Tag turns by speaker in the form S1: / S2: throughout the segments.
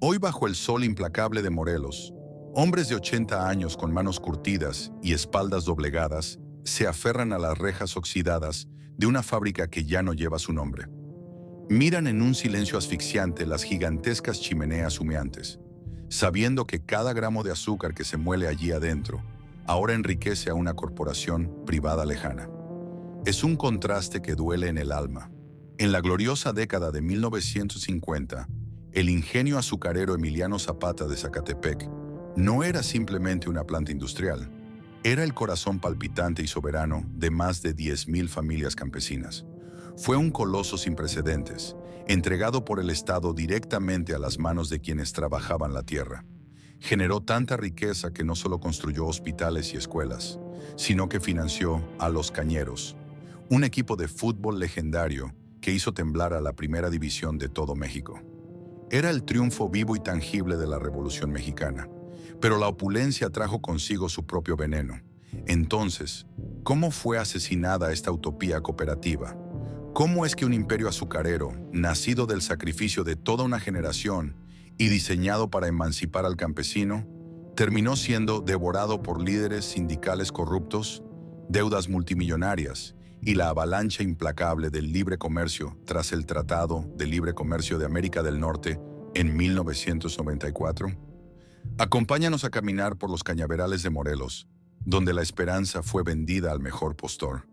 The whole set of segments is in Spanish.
S1: Hoy bajo el sol implacable de Morelos, hombres de 80 años con manos curtidas y espaldas doblegadas se aferran a las rejas oxidadas de una fábrica que ya no lleva su nombre. Miran en un silencio asfixiante las gigantescas chimeneas humeantes, sabiendo que cada gramo de azúcar que se muele allí adentro ahora enriquece a una corporación privada lejana. Es un contraste que duele en el alma. En la gloriosa década de 1950, el ingenio azucarero Emiliano Zapata de Zacatepec no era simplemente una planta industrial, era el corazón palpitante y soberano de más de 10.000 familias campesinas. Fue un coloso sin precedentes, entregado por el Estado directamente a las manos de quienes trabajaban la tierra. Generó tanta riqueza que no solo construyó hospitales y escuelas, sino que financió a los Cañeros, un equipo de fútbol legendario que hizo temblar a la primera división de todo México. Era el triunfo vivo y tangible de la Revolución Mexicana, pero la opulencia trajo consigo su propio veneno. Entonces, ¿cómo fue asesinada esta utopía cooperativa? ¿Cómo es que un imperio azucarero, nacido del sacrificio de toda una generación y diseñado para emancipar al campesino, terminó siendo devorado por líderes sindicales corruptos, deudas multimillonarias y la avalancha implacable del libre comercio tras el Tratado de Libre Comercio de América del Norte en 1994? Acompáñanos a caminar por los cañaverales de Morelos, donde la esperanza fue vendida al mejor postor.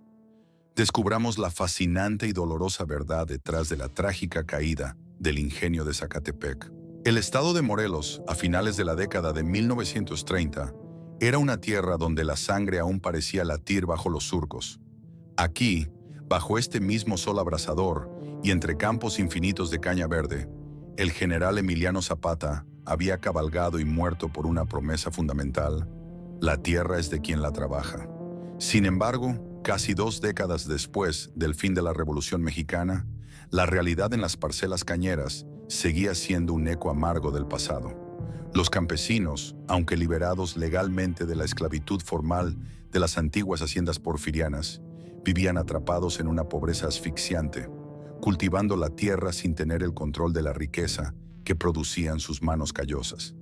S1: Descubramos la fascinante y dolorosa verdad detrás de la trágica caída del ingenio de Zacatepec. El estado de Morelos, a finales de la década de 1930, era una tierra donde la sangre aún parecía latir bajo los surcos. Aquí, bajo este mismo sol abrasador y entre campos infinitos de caña verde, el general Emiliano Zapata había cabalgado y muerto por una promesa fundamental: la tierra es de quien la trabaja. Sin embargo, casi 2 décadas después del fin de la Revolución Mexicana, la realidad en las parcelas cañeras seguía siendo un eco amargo del pasado. Los campesinos, aunque liberados legalmente de la esclavitud formal de las antiguas haciendas porfirianas, vivían atrapados en una pobreza asfixiante, cultivando la tierra sin tener el control de la riqueza que producían sus manos callosas.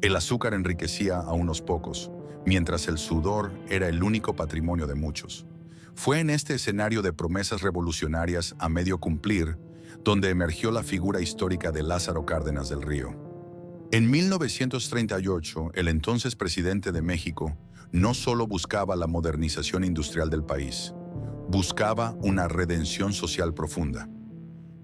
S1: El azúcar enriquecía a unos pocos, mientras el sudor era el único patrimonio de muchos. Fue en este escenario de promesas revolucionarias a medio cumplir donde emergió la figura histórica de Lázaro Cárdenas del Río. En 1938, el entonces presidente de México no solo buscaba la modernización industrial del país, buscaba una redención social profunda.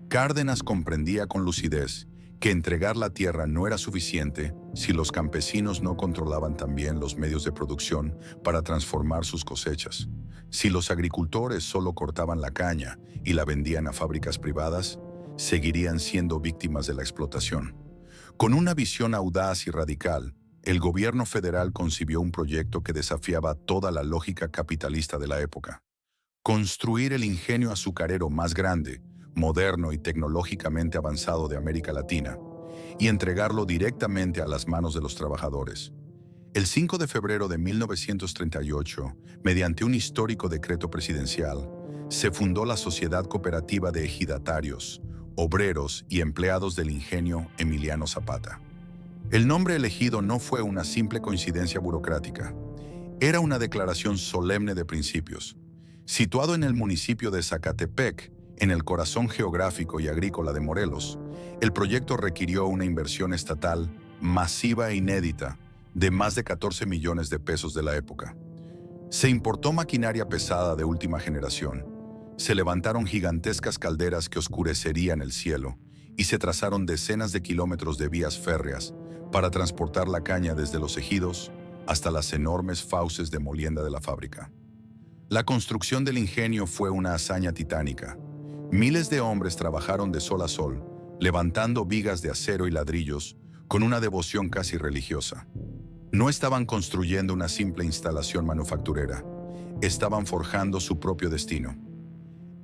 S1: Cárdenas comprendía con lucidez que entregar la tierra no era suficiente si los campesinos no controlaban también los medios de producción para transformar sus cosechas. Si los agricultores solo cortaban la caña y la vendían a fábricas privadas, seguirían siendo víctimas de la explotación. Con una visión audaz y radical, el gobierno federal concibió un proyecto que desafiaba toda la lógica capitalista de la época: construir el ingenio azucarero más grande, moderno y tecnológicamente avanzado de América Latina, y entregarlo directamente a las manos de los trabajadores. El 5 de febrero de 1938, mediante un histórico decreto presidencial, se fundó la Sociedad Cooperativa de Ejidatarios, Obreros y Empleados del Ingenio Emiliano Zapata. El nombre elegido no fue una simple coincidencia burocrática, era una declaración solemne de principios. Situado en el municipio de Zacatepec, en el corazón geográfico y agrícola de Morelos, el proyecto requirió una inversión estatal masiva e inédita de más de 14 millones de pesos de la época. Se importó maquinaria pesada de última generación, se levantaron gigantescas calderas que oscurecerían el cielo y se trazaron decenas de kilómetros de vías férreas para transportar la caña desde los ejidos hasta las enormes fauces de molienda de la fábrica. La construcción del ingenio fue una hazaña titánica. Miles de hombres trabajaron de sol a sol, levantando vigas de acero y ladrillos con una devoción casi religiosa. No estaban construyendo una simple instalación manufacturera, estaban forjando su propio destino.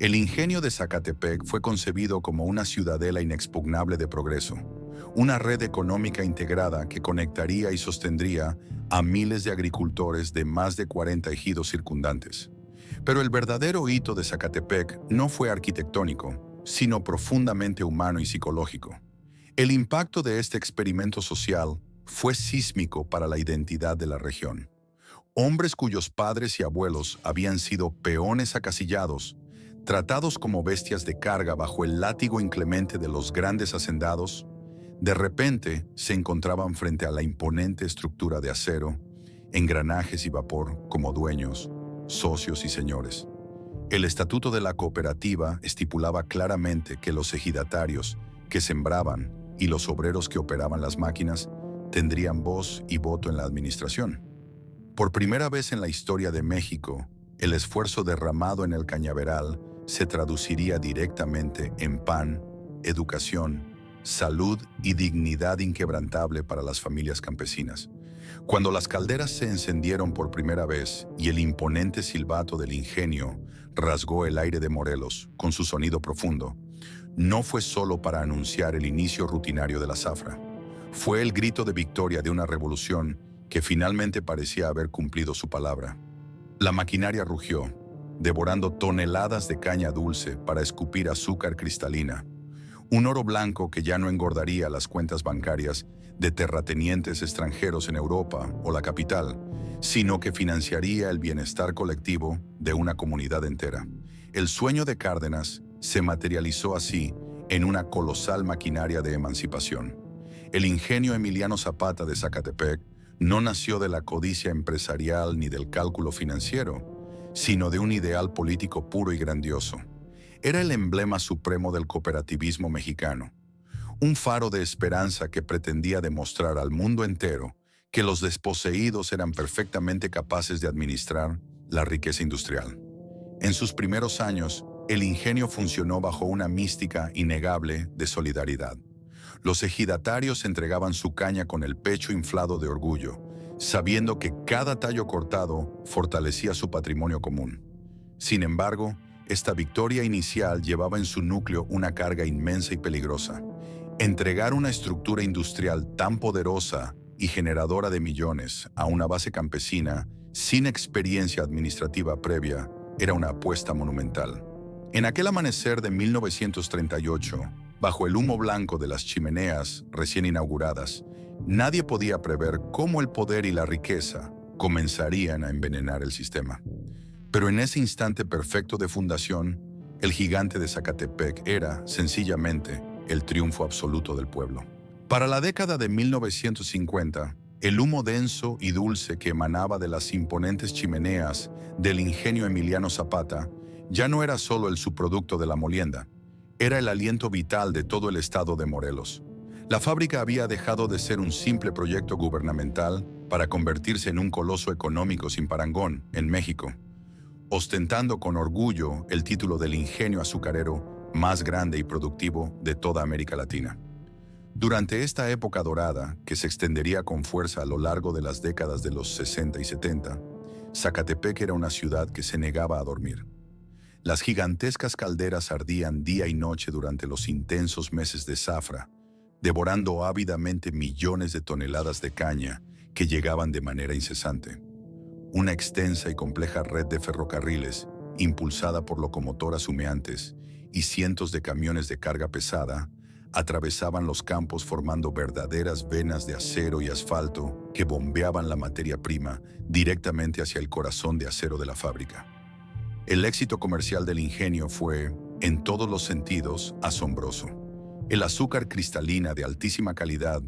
S1: El ingenio de Zacatepec fue concebido como una ciudadela inexpugnable de progreso, una red económica integrada que conectaría y sostendría a miles de agricultores de más de 40 ejidos circundantes. Pero el verdadero hito de Zacatepec no fue arquitectónico, sino profundamente humano y psicológico. El impacto de este experimento social fue sísmico para la identidad de la región. Hombres cuyos padres y abuelos habían sido peones acasillados, tratados como bestias de carga bajo el látigo inclemente de los grandes hacendados, de repente se encontraban frente a la imponente estructura de acero, engranajes y vapor como dueños, socios y señores. El estatuto de la cooperativa estipulaba claramente que los ejidatarios que sembraban y los obreros que operaban las máquinas tendrían voz y voto en la administración. Por primera vez en la historia de México, el esfuerzo derramado en el cañaveral se traduciría directamente en pan, educación, salud y dignidad inquebrantable para las familias campesinas. Cuando las calderas se encendieron por primera vez y el imponente silbato del ingenio rasgó el aire de Morelos con su sonido profundo, no fue solo para anunciar el inicio rutinario de la zafra. Fue el grito de victoria de una revolución que finalmente parecía haber cumplido su palabra. La maquinaria rugió, devorando toneladas de caña dulce para escupir azúcar cristalina, un oro blanco que ya no engordaría las cuentas bancarias de terratenientes extranjeros en Europa o la capital, sino que financiaría el bienestar colectivo de una comunidad entera. El sueño de Cárdenas se materializó así en una colosal maquinaria de emancipación. El ingenio Emiliano Zapata de Zacatepec no nació de la codicia empresarial ni del cálculo financiero, sino de un ideal político puro y grandioso. Era el emblema supremo del cooperativismo mexicano, un faro de esperanza que pretendía demostrar al mundo entero que los desposeídos eran perfectamente capaces de administrar la riqueza industrial. En sus primeros años, el ingenio funcionó bajo una mística innegable de solidaridad. Los ejidatarios entregaban su caña con el pecho inflado de orgullo, sabiendo que cada tallo cortado fortalecía su patrimonio común. Sin embargo, esta victoria inicial llevaba en su núcleo una carga inmensa y peligrosa. Entregar una estructura industrial tan poderosa y generadora de millones a una base campesina sin experiencia administrativa previa era una apuesta monumental. En aquel amanecer de 1938, bajo el humo blanco de las chimeneas recién inauguradas, nadie podía prever cómo el poder y la riqueza comenzarían a envenenar el sistema. Pero en ese instante perfecto de fundación, el gigante de Zacatepec era, sencillamente, el triunfo absoluto del pueblo. Para la década de 1950, el humo denso y dulce que emanaba de las imponentes chimeneas del ingenio Emiliano Zapata ya no era solo el subproducto de la molienda, era el aliento vital de todo el estado de Morelos. La fábrica había dejado de ser un simple proyecto gubernamental para convertirse en un coloso económico sin parangón en México, ostentando con orgullo el título del ingenio azucarero más grande y productivo de toda América Latina. Durante esta época dorada, que se extendería con fuerza a lo largo de las décadas de los 60 y 70, Zacatepec era una ciudad que se negaba a dormir. Las gigantescas calderas ardían día y noche durante los intensos meses de zafra, devorando ávidamente millones de toneladas de caña que llegaban de manera incesante. Una extensa y compleja red de ferrocarriles, impulsada por locomotoras humeantes y cientos de camiones de carga pesada, atravesaban los campos formando verdaderas venas de acero y asfalto que bombeaban la materia prima directamente hacia el corazón de acero de la fábrica. El éxito comercial del ingenio fue, en todos los sentidos, asombroso. El azúcar cristalina de altísima calidad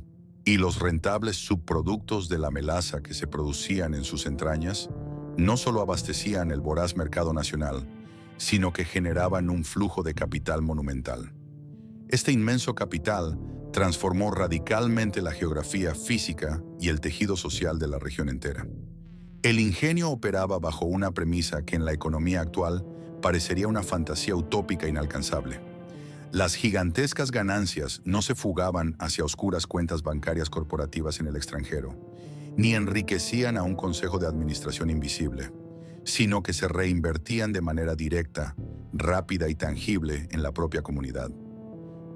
S1: y los rentables subproductos de la melaza que se producían en sus entrañas no solo abastecían el voraz mercado nacional, sino que generaban un flujo de capital monumental. Este inmenso capital transformó radicalmente la geografía física y el tejido social de la región entera. El ingenio operaba bajo una premisa que en la economía actual parecería una fantasía utópica inalcanzable. Las gigantescas ganancias no se fugaban hacia oscuras cuentas bancarias corporativas en el extranjero, ni enriquecían a un consejo de administración invisible, sino que se reinvertían de manera directa, rápida y tangible en la propia comunidad.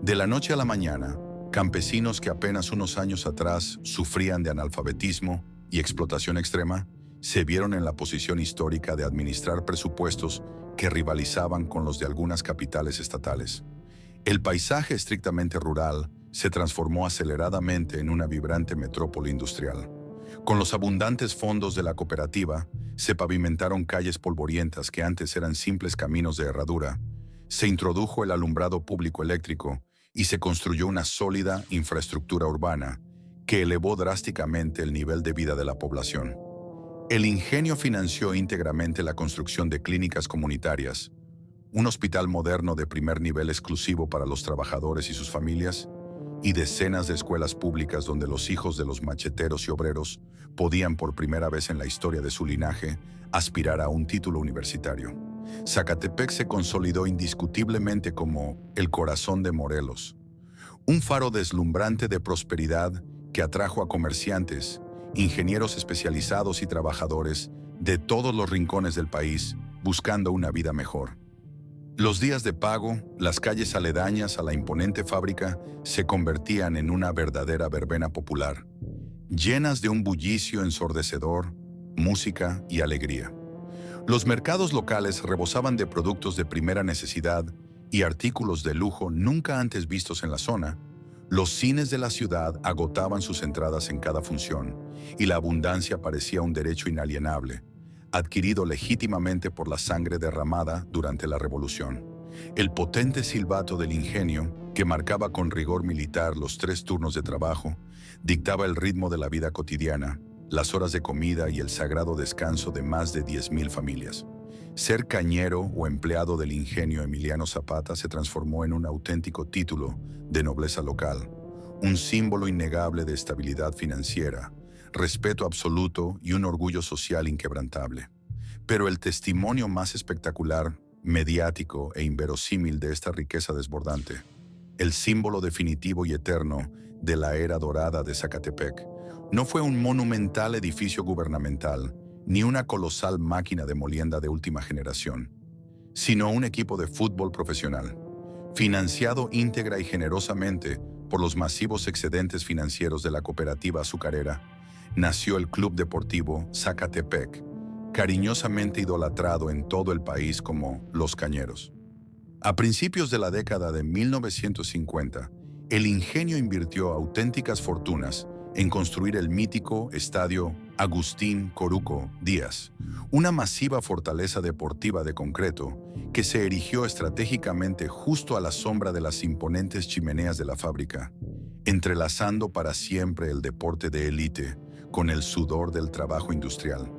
S1: De la noche a la mañana, campesinos que apenas unos años atrás sufrían de analfabetismo y explotación extrema, se vieron en la posición histórica de administrar presupuestos que rivalizaban con los de algunas capitales estatales. El paisaje estrictamente rural se transformó aceleradamente en una vibrante metrópoli industrial. Con los abundantes fondos de la cooperativa, se pavimentaron calles polvorientas que antes eran simples caminos de herradura, se introdujo el alumbrado público eléctrico y se construyó una sólida infraestructura urbana que elevó drásticamente el nivel de vida de la población. El ingenio financió íntegramente la construcción de clínicas comunitarias, un hospital moderno de primer nivel exclusivo para los trabajadores y sus familias, y decenas de escuelas públicas donde los hijos de los macheteros y obreros podían por primera vez en la historia de su linaje aspirar a un título universitario. Zacatepec se consolidó indiscutiblemente como el corazón de Morelos, un faro deslumbrante de prosperidad que atrajo a comerciantes, ingenieros especializados y trabajadores de todos los rincones del país buscando una vida mejor. Los días de pago, las calles aledañas a la imponente fábrica se convertían en una verdadera verbena popular, llenas de un bullicio ensordecedor, música y alegría. Los mercados locales rebosaban de productos de primera necesidad y artículos de lujo nunca antes vistos en la zona. Los cines de la ciudad agotaban sus entradas en cada función y la abundancia parecía un derecho inalienable, adquirido legítimamente por la sangre derramada durante la Revolución. El potente silbato del ingenio, que marcaba con rigor militar los 3 turnos de trabajo, dictaba el ritmo de la vida cotidiana, las horas de comida y el sagrado descanso de más de 10,000 familias. Ser cañero o empleado del ingenio Emiliano Zapata se transformó en un auténtico título de nobleza local, un símbolo innegable de estabilidad financiera, respeto absoluto y un orgullo social inquebrantable. Pero el testimonio más espectacular, mediático e inverosímil de esta riqueza desbordante, el símbolo definitivo y eterno de la era dorada de Zacatepec, no fue un monumental edificio gubernamental ni una colosal máquina de molienda de última generación, sino un equipo de fútbol profesional, financiado íntegra y generosamente por los masivos excedentes financieros de la cooperativa azucarera. Nació el Club Deportivo Zacatepec, cariñosamente idolatrado en todo el país como Los Cañeros. A principios de la década de 1950, el ingenio invirtió auténticas fortunas en construir el mítico estadio Agustín Coruco Díaz, una masiva fortaleza deportiva de concreto que se erigió estratégicamente justo a la sombra de las imponentes chimeneas de la fábrica, entrelazando para siempre el deporte de élite con el sudor del trabajo industrial.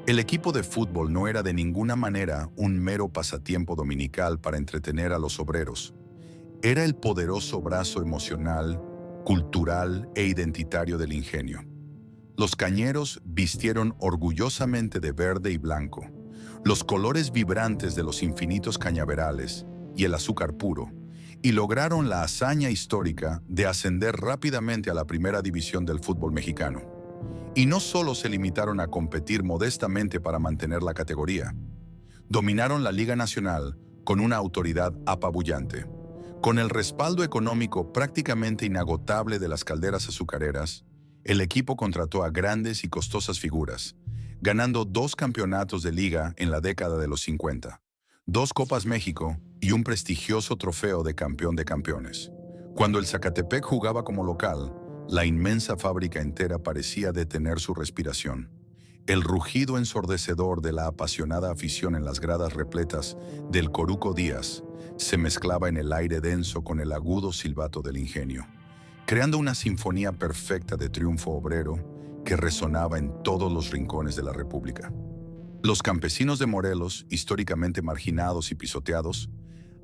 S1: El equipo de fútbol no era de ninguna manera un mero pasatiempo dominical para entretener a los obreros. Era el poderoso brazo emocional, cultural e identitario del ingenio. Los cañeros vistieron orgullosamente de verde y blanco, los colores vibrantes de los infinitos cañaverales y el azúcar puro, y lograron la hazaña histórica de ascender rápidamente a la primera división del fútbol mexicano. Y no solo se limitaron a competir modestamente para mantener la categoría, dominaron la Liga Nacional con una autoridad apabullante. Con el respaldo económico prácticamente inagotable de las calderas azucareras, el equipo contrató a grandes y costosas figuras, ganando 2 campeonatos de liga en la década de los 50, 2 Copas México y un prestigioso trofeo de campeón de campeones. Cuando el Zacatepec jugaba como local, la inmensa fábrica entera parecía detener su respiración. El rugido ensordecedor de la apasionada afición en las gradas repletas del Coruco Díaz se mezclaba en el aire denso con el agudo silbato del ingenio, creando una sinfonía perfecta de triunfo obrero que resonaba en todos los rincones de la República. Los campesinos de Morelos, históricamente marginados y pisoteados,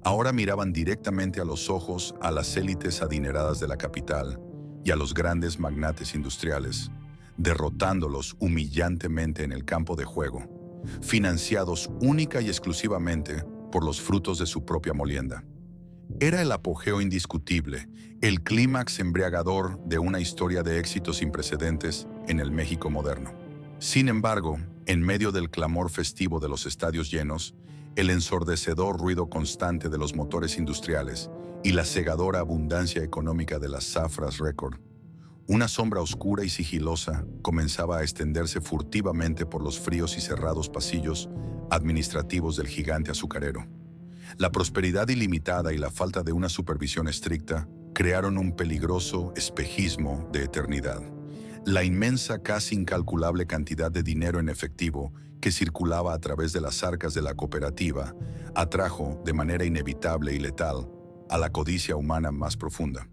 S1: ahora miraban directamente a los ojos a las élites adineradas de la capital y a los grandes magnates industriales, derrotándolos humillantemente en el campo de juego, financiados única y exclusivamente por los frutos de su propia molienda. Era el apogeo indiscutible, el clímax embriagador de una historia de éxitos sin precedentes en el México moderno. Sin embargo, en medio del clamor festivo de los estadios llenos, el ensordecedor ruido constante de los motores industriales y la cegadora abundancia económica de las zafras Record, una sombra oscura y sigilosa comenzaba a extenderse furtivamente por los fríos y cerrados pasillos administrativos del gigante azucarero. La prosperidad ilimitada y la falta de una supervisión estricta crearon un peligroso espejismo de eternidad. La inmensa, casi incalculable cantidad de dinero en efectivo que circulaba a través de las arcas de la cooperativa atrajo, de manera inevitable y letal, a la codicia humana más profunda.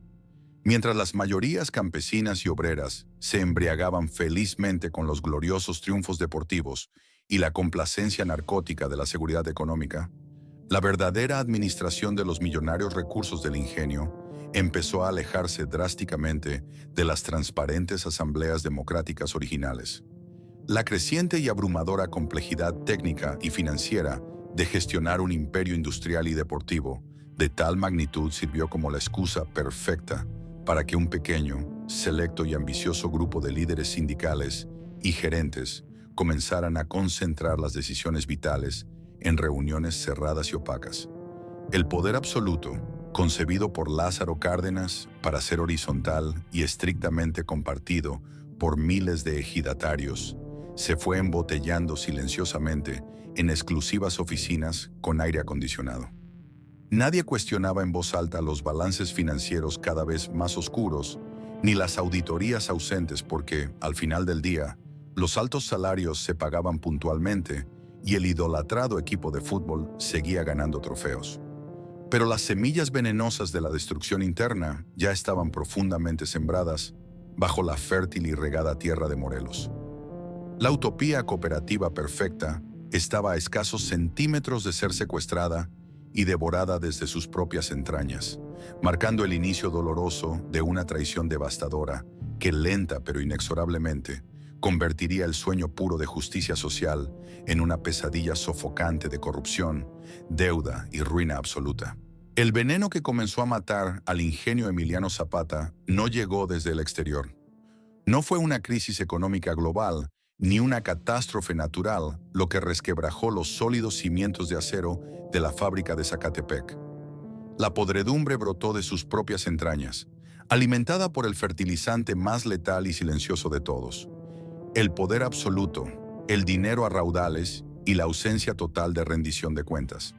S1: Mientras las mayorías campesinas y obreras se embriagaban felizmente con los gloriosos triunfos deportivos y la complacencia narcótica de la seguridad económica, la verdadera administración de los millonarios recursos del ingenio empezó a alejarse drásticamente de las transparentes asambleas democráticas originales. La creciente y abrumadora complejidad técnica y financiera de gestionar un imperio industrial y deportivo de tal magnitud sirvió como la excusa perfecta para que un pequeño, selecto y ambicioso grupo de líderes sindicales y gerentes comenzaran a concentrar las decisiones vitales en reuniones cerradas y opacas. El poder absoluto, concebido por Lázaro Cárdenas para ser horizontal y estrictamente compartido por miles de ejidatarios, se fue embotellando silenciosamente en exclusivas oficinas con aire acondicionado. Nadie cuestionaba en voz alta los balances financieros cada vez más oscuros, ni las auditorías ausentes porque, al final del día, los altos salarios se pagaban puntualmente y el idolatrado equipo de fútbol seguía ganando trofeos. Pero las semillas venenosas de la destrucción interna ya estaban profundamente sembradas bajo la fértil y regada tierra de Morelos. La utopía cooperativa perfecta estaba a escasos centímetros de ser secuestrada y devorada desde sus propias entrañas, marcando el inicio doloroso de una traición devastadora que lenta pero inexorablemente convertiría el sueño puro de justicia social en una pesadilla sofocante de corrupción, deuda y ruina absoluta. El veneno que comenzó a matar al ingenio Emiliano Zapata no llegó desde el exterior. No fue una crisis económica global ni una catástrofe natural lo que resquebrajó los sólidos cimientos de acero de la fábrica de Zacatepec. La podredumbre brotó de sus propias entrañas, alimentada por el fertilizante más letal y silencioso de todos: el poder absoluto, el dinero a raudales y la ausencia total de rendición de cuentas.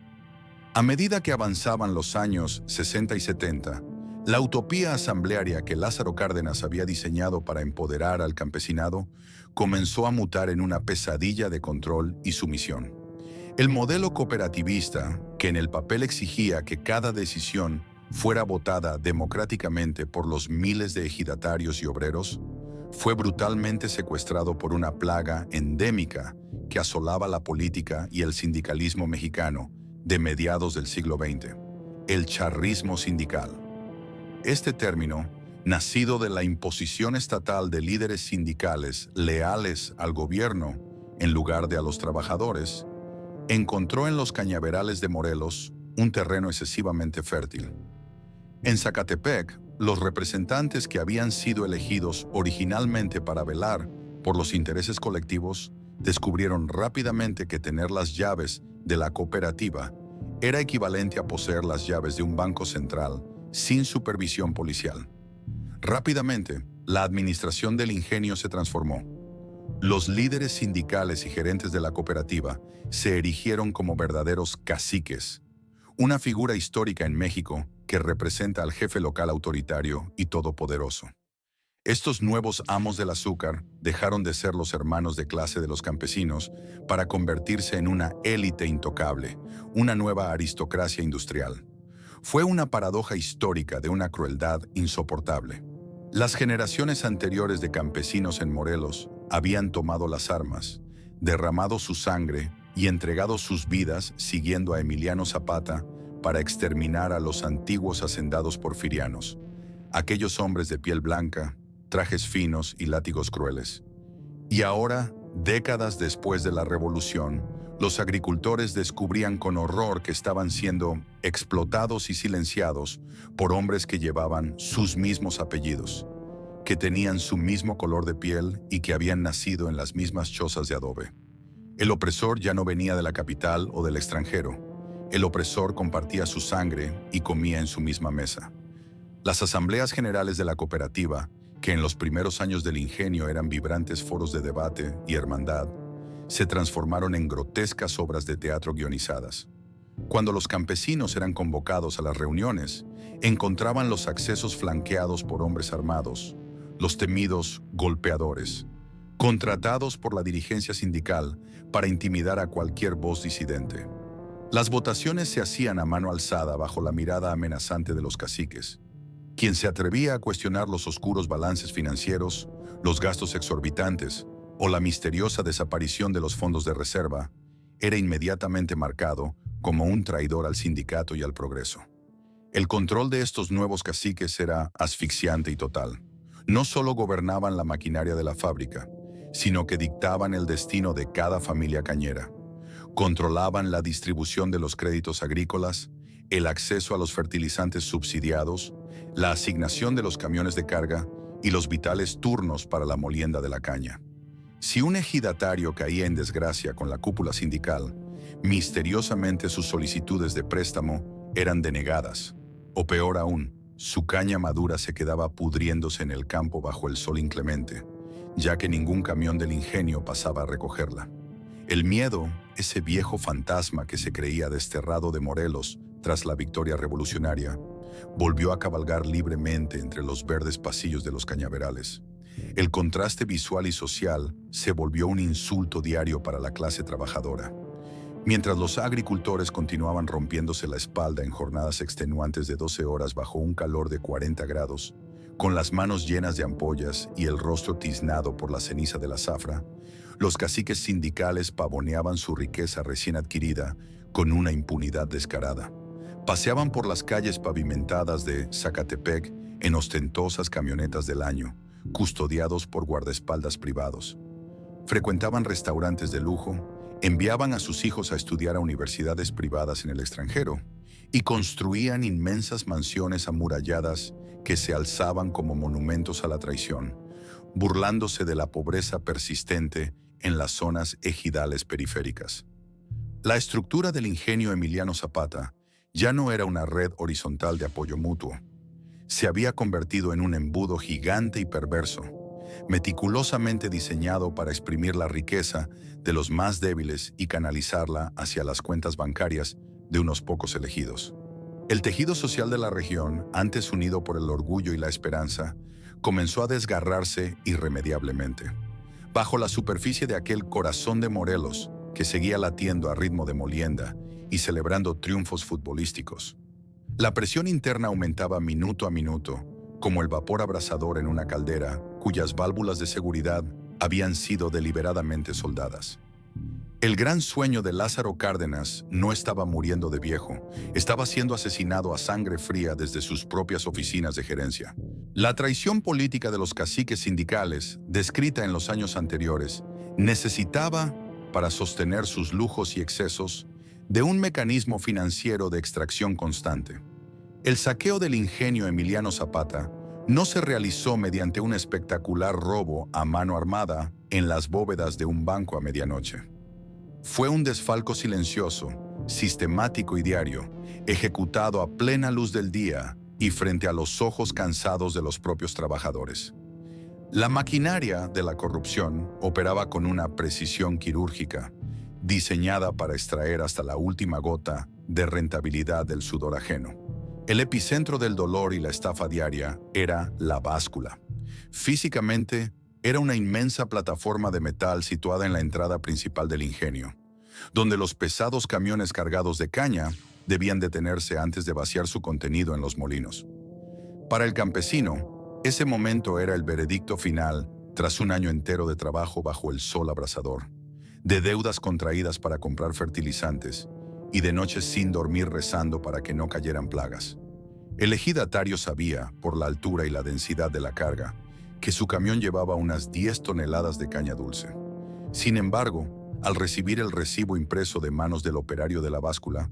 S1: A medida que avanzaban los años 60 y 70, la utopía asamblearia que Lázaro Cárdenas había diseñado para empoderar al campesinado comenzó a mutar en una pesadilla de control y sumisión. El modelo cooperativista, que en el papel exigía que cada decisión fuera votada democráticamente por los miles de ejidatarios y obreros, fue brutalmente secuestrado por una plaga endémica que asolaba la política y el sindicalismo mexicano de mediados del siglo XX, el charrismo sindical. Este término, nacido de la imposición estatal de líderes sindicales leales al gobierno en lugar de a los trabajadores, encontró en los cañaverales de Morelos un terreno excesivamente fértil. En Zacatepec, los representantes que habían sido elegidos originalmente para velar por los intereses colectivos descubrieron rápidamente que tener las llaves de la cooperativa era equivalente a poseer las llaves de un banco central sin supervisión policial. Rápidamente, la administración del ingenio se transformó. Los líderes sindicales y gerentes de la cooperativa se erigieron como verdaderos caciques, una figura histórica en México que representa al jefe local autoritario y todopoderoso. Estos nuevos amos del azúcar dejaron de ser los hermanos de clase de los campesinos para convertirse en una élite intocable, una nueva aristocracia industrial. Fue una paradoja histórica de una crueldad insoportable. Las generaciones anteriores de campesinos en Morelos habían tomado las armas, derramado su sangre y entregado sus vidas siguiendo a Emiliano Zapata para exterminar a los antiguos hacendados porfirianos, aquellos hombres de piel blanca, trajes finos y látigos crueles. Y ahora, décadas después de la revolución, los agricultores descubrían con horror que estaban siendo explotados y silenciados por hombres que llevaban sus mismos apellidos, que tenían su mismo color de piel y que habían nacido en las mismas chozas de adobe. El opresor ya no venía de la capital o del extranjero. El opresor compartía su sangre y comía en su misma mesa. Las asambleas generales de la cooperativa, que en los primeros años del ingenio eran vibrantes foros de debate y hermandad, se transformaron en grotescas obras de teatro guionizadas. Cuando los campesinos eran convocados a las reuniones, encontraban los accesos flanqueados por hombres armados, los temidos golpeadores, contratados por la dirigencia sindical para intimidar a cualquier voz disidente. Las votaciones se hacían a mano alzada bajo la mirada amenazante de los caciques. Quien se atrevía a cuestionar los oscuros balances financieros, los gastos exorbitantes o la misteriosa desaparición de los fondos de reserva, era inmediatamente marcado como un traidor al sindicato y al progreso. El control de estos nuevos caciques era asfixiante y total. No solo gobernaban la maquinaria de la fábrica, sino que dictaban el destino de cada familia cañera. Controlaban la distribución de los créditos agrícolas, el acceso a los fertilizantes subsidiados, la asignación de los camiones de carga y los vitales turnos para la molienda de la caña. Si un ejidatario caía en desgracia con la cúpula sindical, misteriosamente sus solicitudes de préstamo eran denegadas, o peor aún, su caña madura se quedaba pudriéndose en el campo bajo el sol inclemente, ya que ningún camión del ingenio pasaba a recogerla. El miedo, ese viejo fantasma que se creía desterrado de Morelos tras la victoria revolucionaria, volvió a cabalgar libremente entre los verdes pasillos de los cañaverales. El contraste visual y social se volvió un insulto diario para la clase trabajadora. Mientras los agricultores continuaban rompiéndose la espalda en jornadas extenuantes de 12 horas bajo un calor de 40 grados, con las manos llenas de ampollas y el rostro tiznado por la ceniza de la zafra, los caciques sindicales pavoneaban su riqueza recién adquirida con una impunidad descarada. Paseaban por las calles pavimentadas de Zacatepec en ostentosas camionetas del año, custodiados por guardaespaldas privados. Frecuentaban restaurantes de lujo, enviaban a sus hijos a estudiar a universidades privadas en el extranjero y construían inmensas mansiones amuralladas que se alzaban como monumentos a la traición, burlándose de la pobreza persistente en las zonas ejidales periféricas. La estructura del ingenio Emiliano Zapata ya no era una red horizontal de apoyo mutuo. Se había convertido en un embudo gigante y perverso, meticulosamente diseñado para exprimir la riqueza de los más débiles y canalizarla hacia las cuentas bancarias de unos pocos elegidos. El tejido social de la región, antes unido por el orgullo y la esperanza, comenzó a desgarrarse irremediablemente. Bajo la superficie de aquel corazón de Morelos, que seguía latiendo a ritmo de molienda y celebrando triunfos futbolísticos, la presión interna aumentaba minuto a minuto, como el vapor abrasador en una caldera cuyas válvulas de seguridad habían sido deliberadamente soldadas. El gran sueño de Lázaro Cárdenas no estaba muriendo de viejo, estaba siendo asesinado a sangre fría desde sus propias oficinas de gerencia. La traición política de los caciques sindicales, descrita en los años anteriores, necesitaba, para sostener sus lujos y excesos, de un mecanismo financiero de extracción constante. El saqueo del ingenio Emiliano Zapata no se realizó mediante un espectacular robo a mano armada en las bóvedas de un banco a medianoche. Fue un desfalco silencioso, sistemático y diario, ejecutado a plena luz del día y frente a los ojos cansados de los propios trabajadores. La maquinaria de la corrupción operaba con una precisión quirúrgica, diseñada para extraer hasta la última gota de rentabilidad del sudor ajeno. El epicentro del dolor y la estafa diaria era la báscula. Físicamente, era una inmensa plataforma de metal situada en la entrada principal del ingenio, donde los pesados camiones cargados de caña debían detenerse antes de vaciar su contenido en los molinos. Para el campesino, ese momento era el veredicto final tras un año entero de trabajo bajo el sol abrasador, de deudas contraídas para comprar fertilizantes y de noches sin dormir rezando para que no cayeran plagas. El ejidatario sabía, por la altura y la densidad de la carga, que su camión llevaba unas 10 toneladas de caña dulce. Sin embargo, al recibir el recibo impreso de manos del operario de la báscula,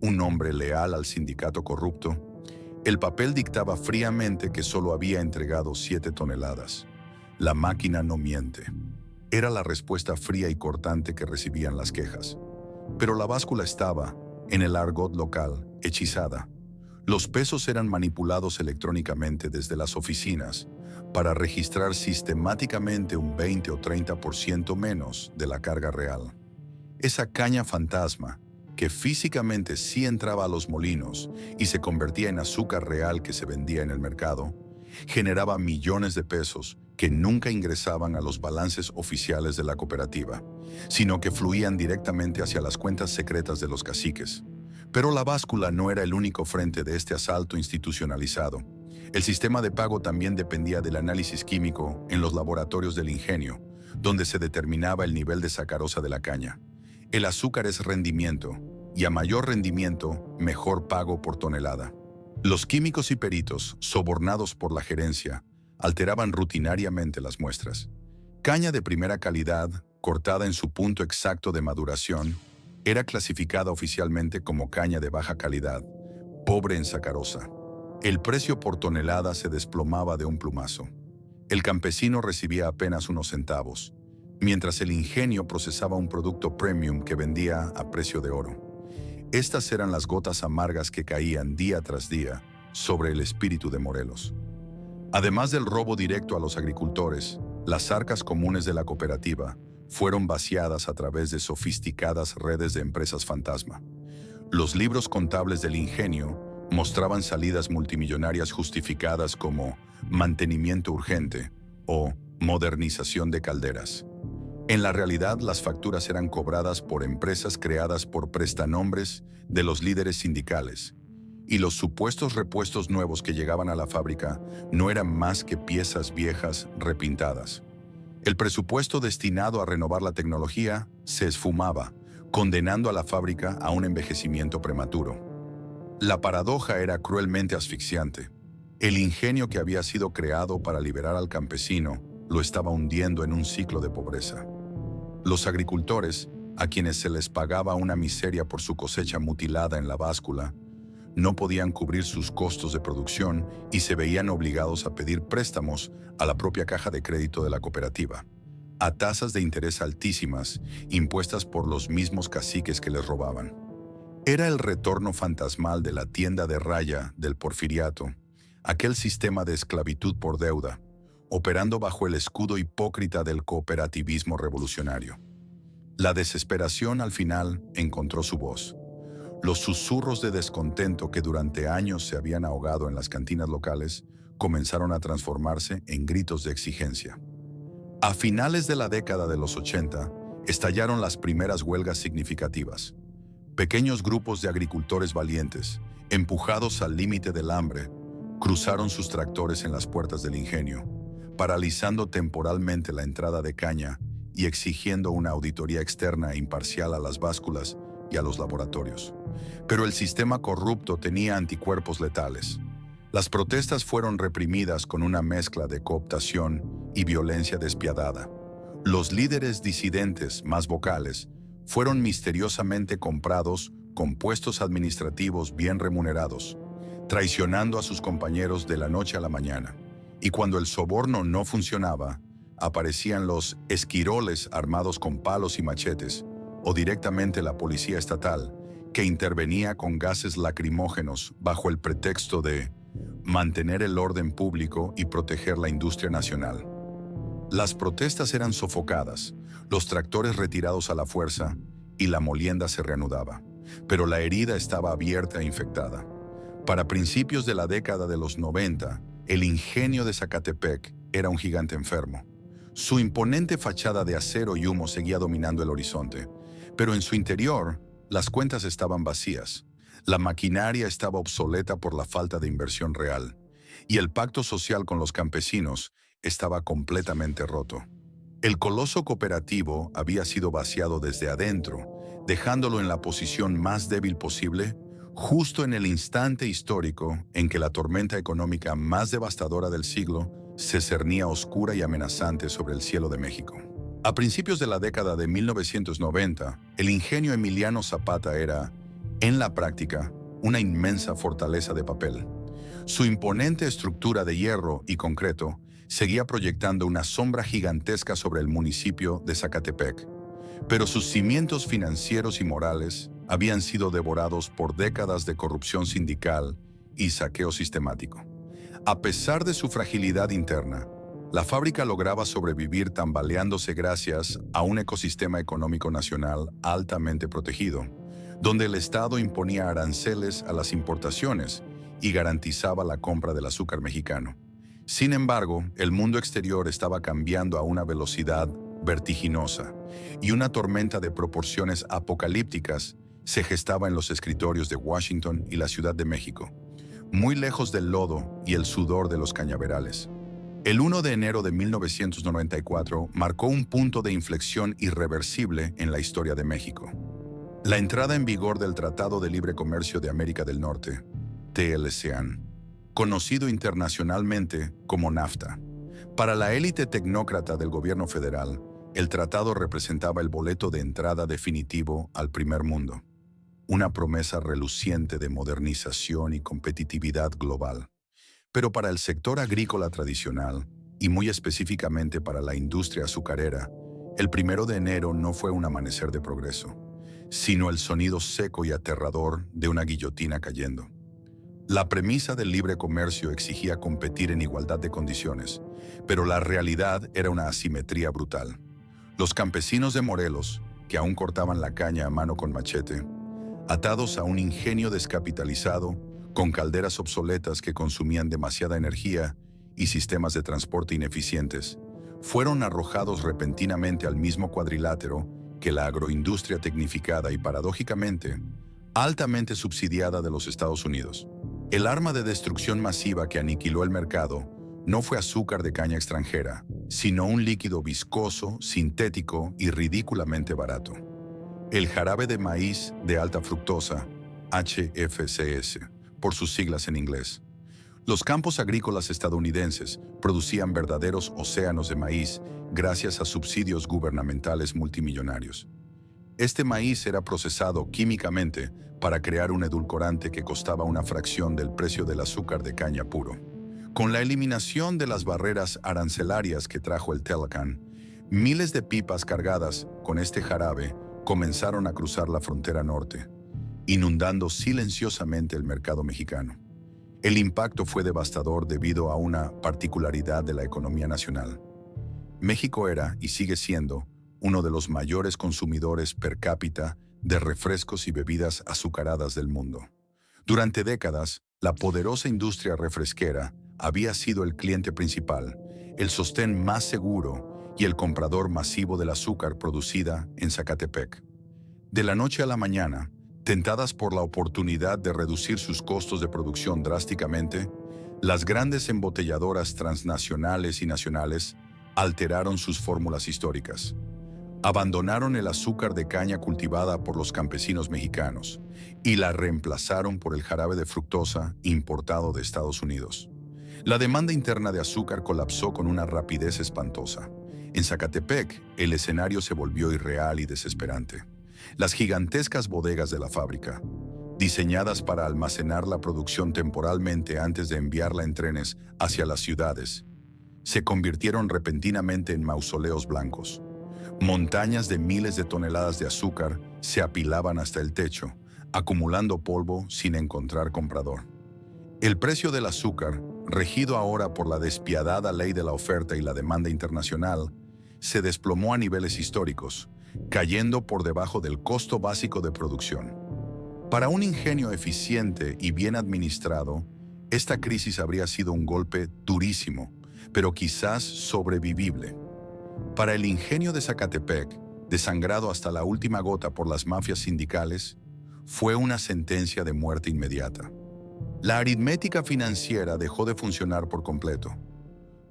S1: un hombre leal al sindicato corrupto, el papel dictaba fríamente que solo había entregado 7 toneladas. La máquina no miente. Era la respuesta fría y cortante que recibían las quejas. Pero la báscula estaba, en el argot local, hechizada. Los pesos eran manipulados electrónicamente desde las oficinas para registrar sistemáticamente un 20 o 30% menos de la carga real. Esa caña fantasma, que físicamente sí entraba a los molinos y se convertía en azúcar real que se vendía en el mercado, generaba millones de pesos que nunca ingresaban a los balances oficiales de la cooperativa, sino que fluían directamente hacia las cuentas secretas de los caciques. Pero la báscula no era el único frente de este asalto institucionalizado. El sistema de pago también dependía del análisis químico en los laboratorios del ingenio, donde se determinaba el nivel de sacarosa de la caña. El azúcar es rendimiento, y a mayor rendimiento, mejor pago por tonelada. Los químicos y peritos, sobornados por la gerencia, alteraban rutinariamente las muestras. Caña de primera calidad, cortada en su punto exacto de maduración, era clasificada oficialmente como caña de baja calidad, pobre en sacarosa. El precio por tonelada se desplomaba de un plumazo. El campesino recibía apenas unos centavos, mientras el ingenio procesaba un producto premium que vendía a precio de oro. Estas eran las gotas amargas que caían día tras día sobre el espíritu de Morelos. Además del robo directo a los agricultores, las arcas comunes de la cooperativa fueron vaciadas a través de sofisticadas redes de empresas fantasma. Los libros contables del ingenio mostraban salidas multimillonarias justificadas como mantenimiento urgente o modernización de calderas. En la realidad, las facturas eran cobradas por empresas creadas por prestanombres de los líderes sindicales, y los supuestos repuestos nuevos que llegaban a la fábrica no eran más que piezas viejas repintadas. El presupuesto destinado a renovar la tecnología se esfumaba, condenando a la fábrica a un envejecimiento prematuro. La paradoja era cruelmente asfixiante. El ingenio que había sido creado para liberar al campesino lo estaba hundiendo en un ciclo de pobreza. Los agricultores, a quienes se les pagaba una miseria por su cosecha mutilada en la báscula, no podían cubrir sus costos de producción y se veían obligados a pedir préstamos a la propia caja de crédito de la cooperativa, a tasas de interés altísimas impuestas por los mismos caciques que les robaban. Era el retorno fantasmal de la tienda de raya del porfiriato, aquel sistema de esclavitud por deuda, operando bajo el escudo hipócrita del cooperativismo revolucionario. La desesperación al final encontró su voz. Los susurros de descontento que durante años se habían ahogado en las cantinas locales comenzaron a transformarse en gritos de exigencia. A finales de la década de los 80, estallaron las primeras huelgas significativas. Pequeños grupos de agricultores valientes, empujados al límite del hambre, cruzaron sus tractores en las puertas del ingenio, paralizando temporalmente la entrada de caña y exigiendo una auditoría externa e imparcial a las básculas y a los laboratorios. Pero el sistema corrupto tenía anticuerpos letales. Las protestas fueron reprimidas con una mezcla de cooptación y violencia despiadada. Los líderes disidentes más vocales fueron misteriosamente comprados con puestos administrativos bien remunerados, traicionando a sus compañeros de la noche a la mañana. Y cuando el soborno no funcionaba, aparecían los esquiroles armados con palos y machetes, o directamente la policía estatal, que intervenía con gases lacrimógenos bajo el pretexto de mantener el orden público y proteger la industria nacional. Las protestas eran sofocadas, los tractores retirados a la fuerza y la molienda se reanudaba, pero la herida estaba abierta e infectada. Para principios de la década de los 90, el ingenio de Zacatepec era un gigante enfermo. Su imponente fachada de acero y humo seguía dominando el horizonte, pero en su interior, las cuentas estaban vacías. La maquinaria estaba obsoleta por la falta de inversión real, y el pacto social con los campesinos estaba completamente roto. El coloso cooperativo había sido vaciado desde adentro, dejándolo en la posición más débil posible, justo en el instante histórico en que la tormenta económica más devastadora del siglo se cernía oscura y amenazante sobre el cielo de México. A principios de la década de 1990, el ingenio Emiliano Zapata era, en la práctica, una inmensa fortaleza de papel. Su imponente estructura de hierro y concreto seguía proyectando una sombra gigantesca sobre el municipio de Zacatepec, pero sus cimientos financieros y morales habían sido devorados por décadas de corrupción sindical y saqueo sistemático. A pesar de su fragilidad interna, la fábrica lograba sobrevivir tambaleándose gracias a un ecosistema económico nacional altamente protegido, donde el Estado imponía aranceles a las importaciones y garantizaba la compra del azúcar mexicano. Sin embargo, el mundo exterior estaba cambiando a una velocidad vertiginosa y una tormenta de proporciones apocalípticas se gestaba en los escritorios de Washington y la Ciudad de México, muy lejos del lodo y el sudor de los cañaverales. El 1 de enero de 1994 marcó un punto de inflexión irreversible en la historia de México. La entrada en vigor del Tratado de Libre Comercio de América del Norte, TLCAN, conocido internacionalmente como NAFTA. Para la élite tecnócrata del gobierno federal, el tratado representaba el boleto de entrada definitivo al primer mundo, una promesa reluciente de modernización y competitividad global. Pero para el sector agrícola tradicional, y muy específicamente para la industria azucarera, el 1 de enero no fue un amanecer de progreso, sino el sonido seco y aterrador de una guillotina cayendo. La premisa del libre comercio exigía competir en igualdad de condiciones, pero la realidad era una asimetría brutal. Los campesinos de Morelos, que aún cortaban la caña a mano con machete, atados a un ingenio descapitalizado, con calderas obsoletas que consumían demasiada energía y sistemas de transporte ineficientes, fueron arrojados repentinamente al mismo cuadrilátero que la agroindustria tecnificada y, paradójicamente, altamente subsidiada de los Estados Unidos. El arma de destrucción masiva que aniquiló el mercado no fue azúcar de caña extranjera, sino un líquido viscoso, sintético y ridículamente barato. El jarabe de maíz de alta fructosa, HFCS, por sus siglas en inglés. Los campos agrícolas estadounidenses producían verdaderos océanos de maíz gracias a subsidios gubernamentales multimillonarios. Este maíz era procesado químicamente para crear un edulcorante que costaba una fracción del precio del azúcar de caña puro. Con la eliminación de las barreras arancelarias que trajo el TLCAN, miles de pipas cargadas con este jarabe comenzaron a cruzar la frontera norte, inundando silenciosamente el mercado mexicano. El impacto fue devastador debido a una particularidad de la economía nacional. México era, y sigue siendo, uno de los mayores consumidores per cápita de refrescos y bebidas azucaradas del mundo. Durante décadas, la poderosa industria refresquera había sido el cliente principal, el sostén más seguro y el comprador masivo del azúcar producida en Zacatepec. De la noche a la mañana, tentadas por la oportunidad de reducir sus costos de producción drásticamente, las grandes embotelladoras transnacionales y nacionales alteraron sus fórmulas históricas. Abandonaron el azúcar de caña cultivada por los campesinos mexicanos y la reemplazaron por el jarabe de fructosa importado de Estados Unidos. La demanda interna de azúcar colapsó con una rapidez espantosa. En Zacatepec, el escenario se volvió irreal y desesperante. Las gigantescas bodegas de la fábrica, diseñadas para almacenar la producción temporalmente antes de enviarla en trenes hacia las ciudades, se convirtieron repentinamente en mausoleos blancos. Montañas de miles de toneladas de azúcar se apilaban hasta el techo, acumulando polvo sin encontrar comprador. El precio del azúcar, regido ahora por la despiadada ley de la oferta y la demanda internacional, se desplomó a niveles históricos, cayendo por debajo del costo básico de producción. Para un ingenio eficiente y bien administrado, esta crisis habría sido un golpe durísimo, pero quizás sobrevivible. Para el ingenio de Zacatepec, desangrado hasta la última gota por las mafias sindicales, fue una sentencia de muerte inmediata. La aritmética financiera dejó de funcionar por completo.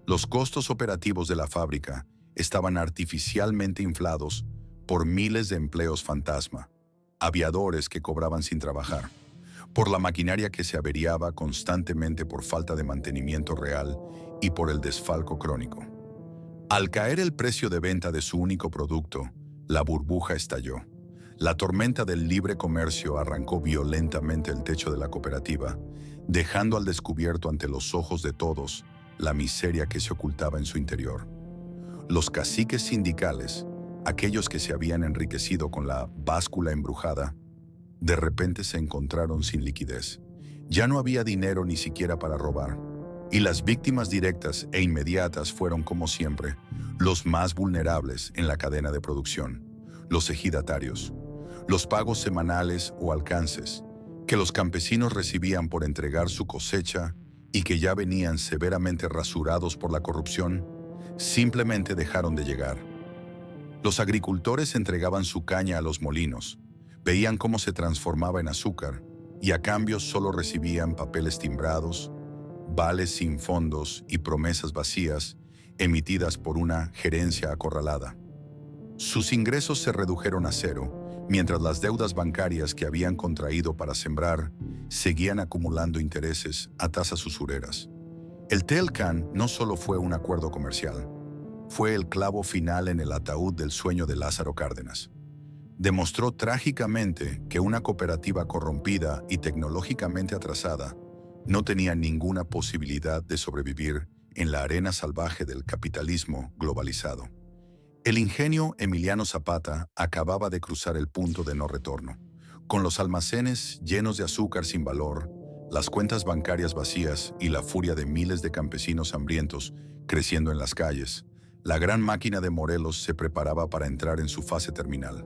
S1: Los costos operativos de la fábrica estaban artificialmente inflados por miles de empleos fantasma, aviadores que cobraban sin trabajar, por la maquinaria que se averiaba constantemente por falta de mantenimiento real y por el desfalco crónico. Al caer el precio de venta de su único producto, la burbuja estalló. La tormenta del libre comercio arrancó violentamente el techo de la cooperativa, dejando al descubierto ante los ojos de todos la miseria que se ocultaba en su interior. Los caciques sindicales, aquellos que se habían enriquecido con la báscula embrujada, de repente se encontraron sin liquidez. Ya no había dinero ni siquiera para robar. Y las víctimas directas e inmediatas fueron, como siempre, los más vulnerables en la cadena de producción, los ejidatarios, los pagos semanales o alcances que los campesinos recibían por entregar su cosecha y que ya venían severamente rasurados por la corrupción, simplemente dejaron de llegar. Los agricultores entregaban su caña a los molinos, veían cómo se transformaba en azúcar y a cambio solo recibían papeles timbrados, vales sin fondos y promesas vacías emitidas por una gerencia acorralada. Sus ingresos se redujeron a cero, mientras las deudas bancarias que habían contraído para sembrar seguían acumulando intereses a tasas usureras. El TELCAN no solo fue un acuerdo comercial, fue el clavo final en el ataúd del sueño de Lázaro Cárdenas. Demostró trágicamente que una cooperativa corrompida y tecnológicamente atrasada no tenía ninguna posibilidad de sobrevivir en la arena salvaje del capitalismo globalizado. El ingenio Emiliano Zapata acababa de cruzar el punto de no retorno. Con los almacenes llenos de azúcar sin valor, las cuentas bancarias vacías y la furia de miles de campesinos hambrientos creciendo en las calles, la gran máquina de Morelos se preparaba para entrar en su fase terminal.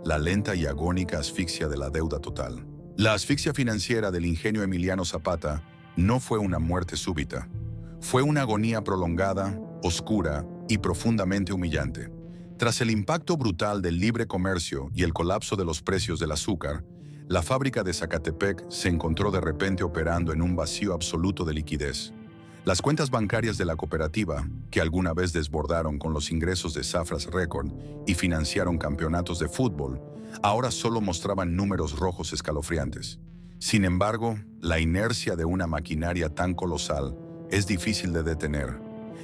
S1: La lenta y agónica asfixia de la deuda total. La asfixia financiera del ingenio Emiliano Zapata no fue una muerte súbita. Fue una agonía prolongada, oscura y profundamente humillante. Tras el impacto brutal del libre comercio y el colapso de los precios del azúcar, la fábrica de Zacatepec se encontró de repente operando en un vacío absoluto de liquidez. Las cuentas bancarias de la cooperativa, que alguna vez desbordaron con los ingresos de Zafras Record y financiaron campeonatos de fútbol, ahora solo mostraban números rojos escalofriantes. Sin embargo, la inercia de una maquinaria tan colosal es difícil de detener,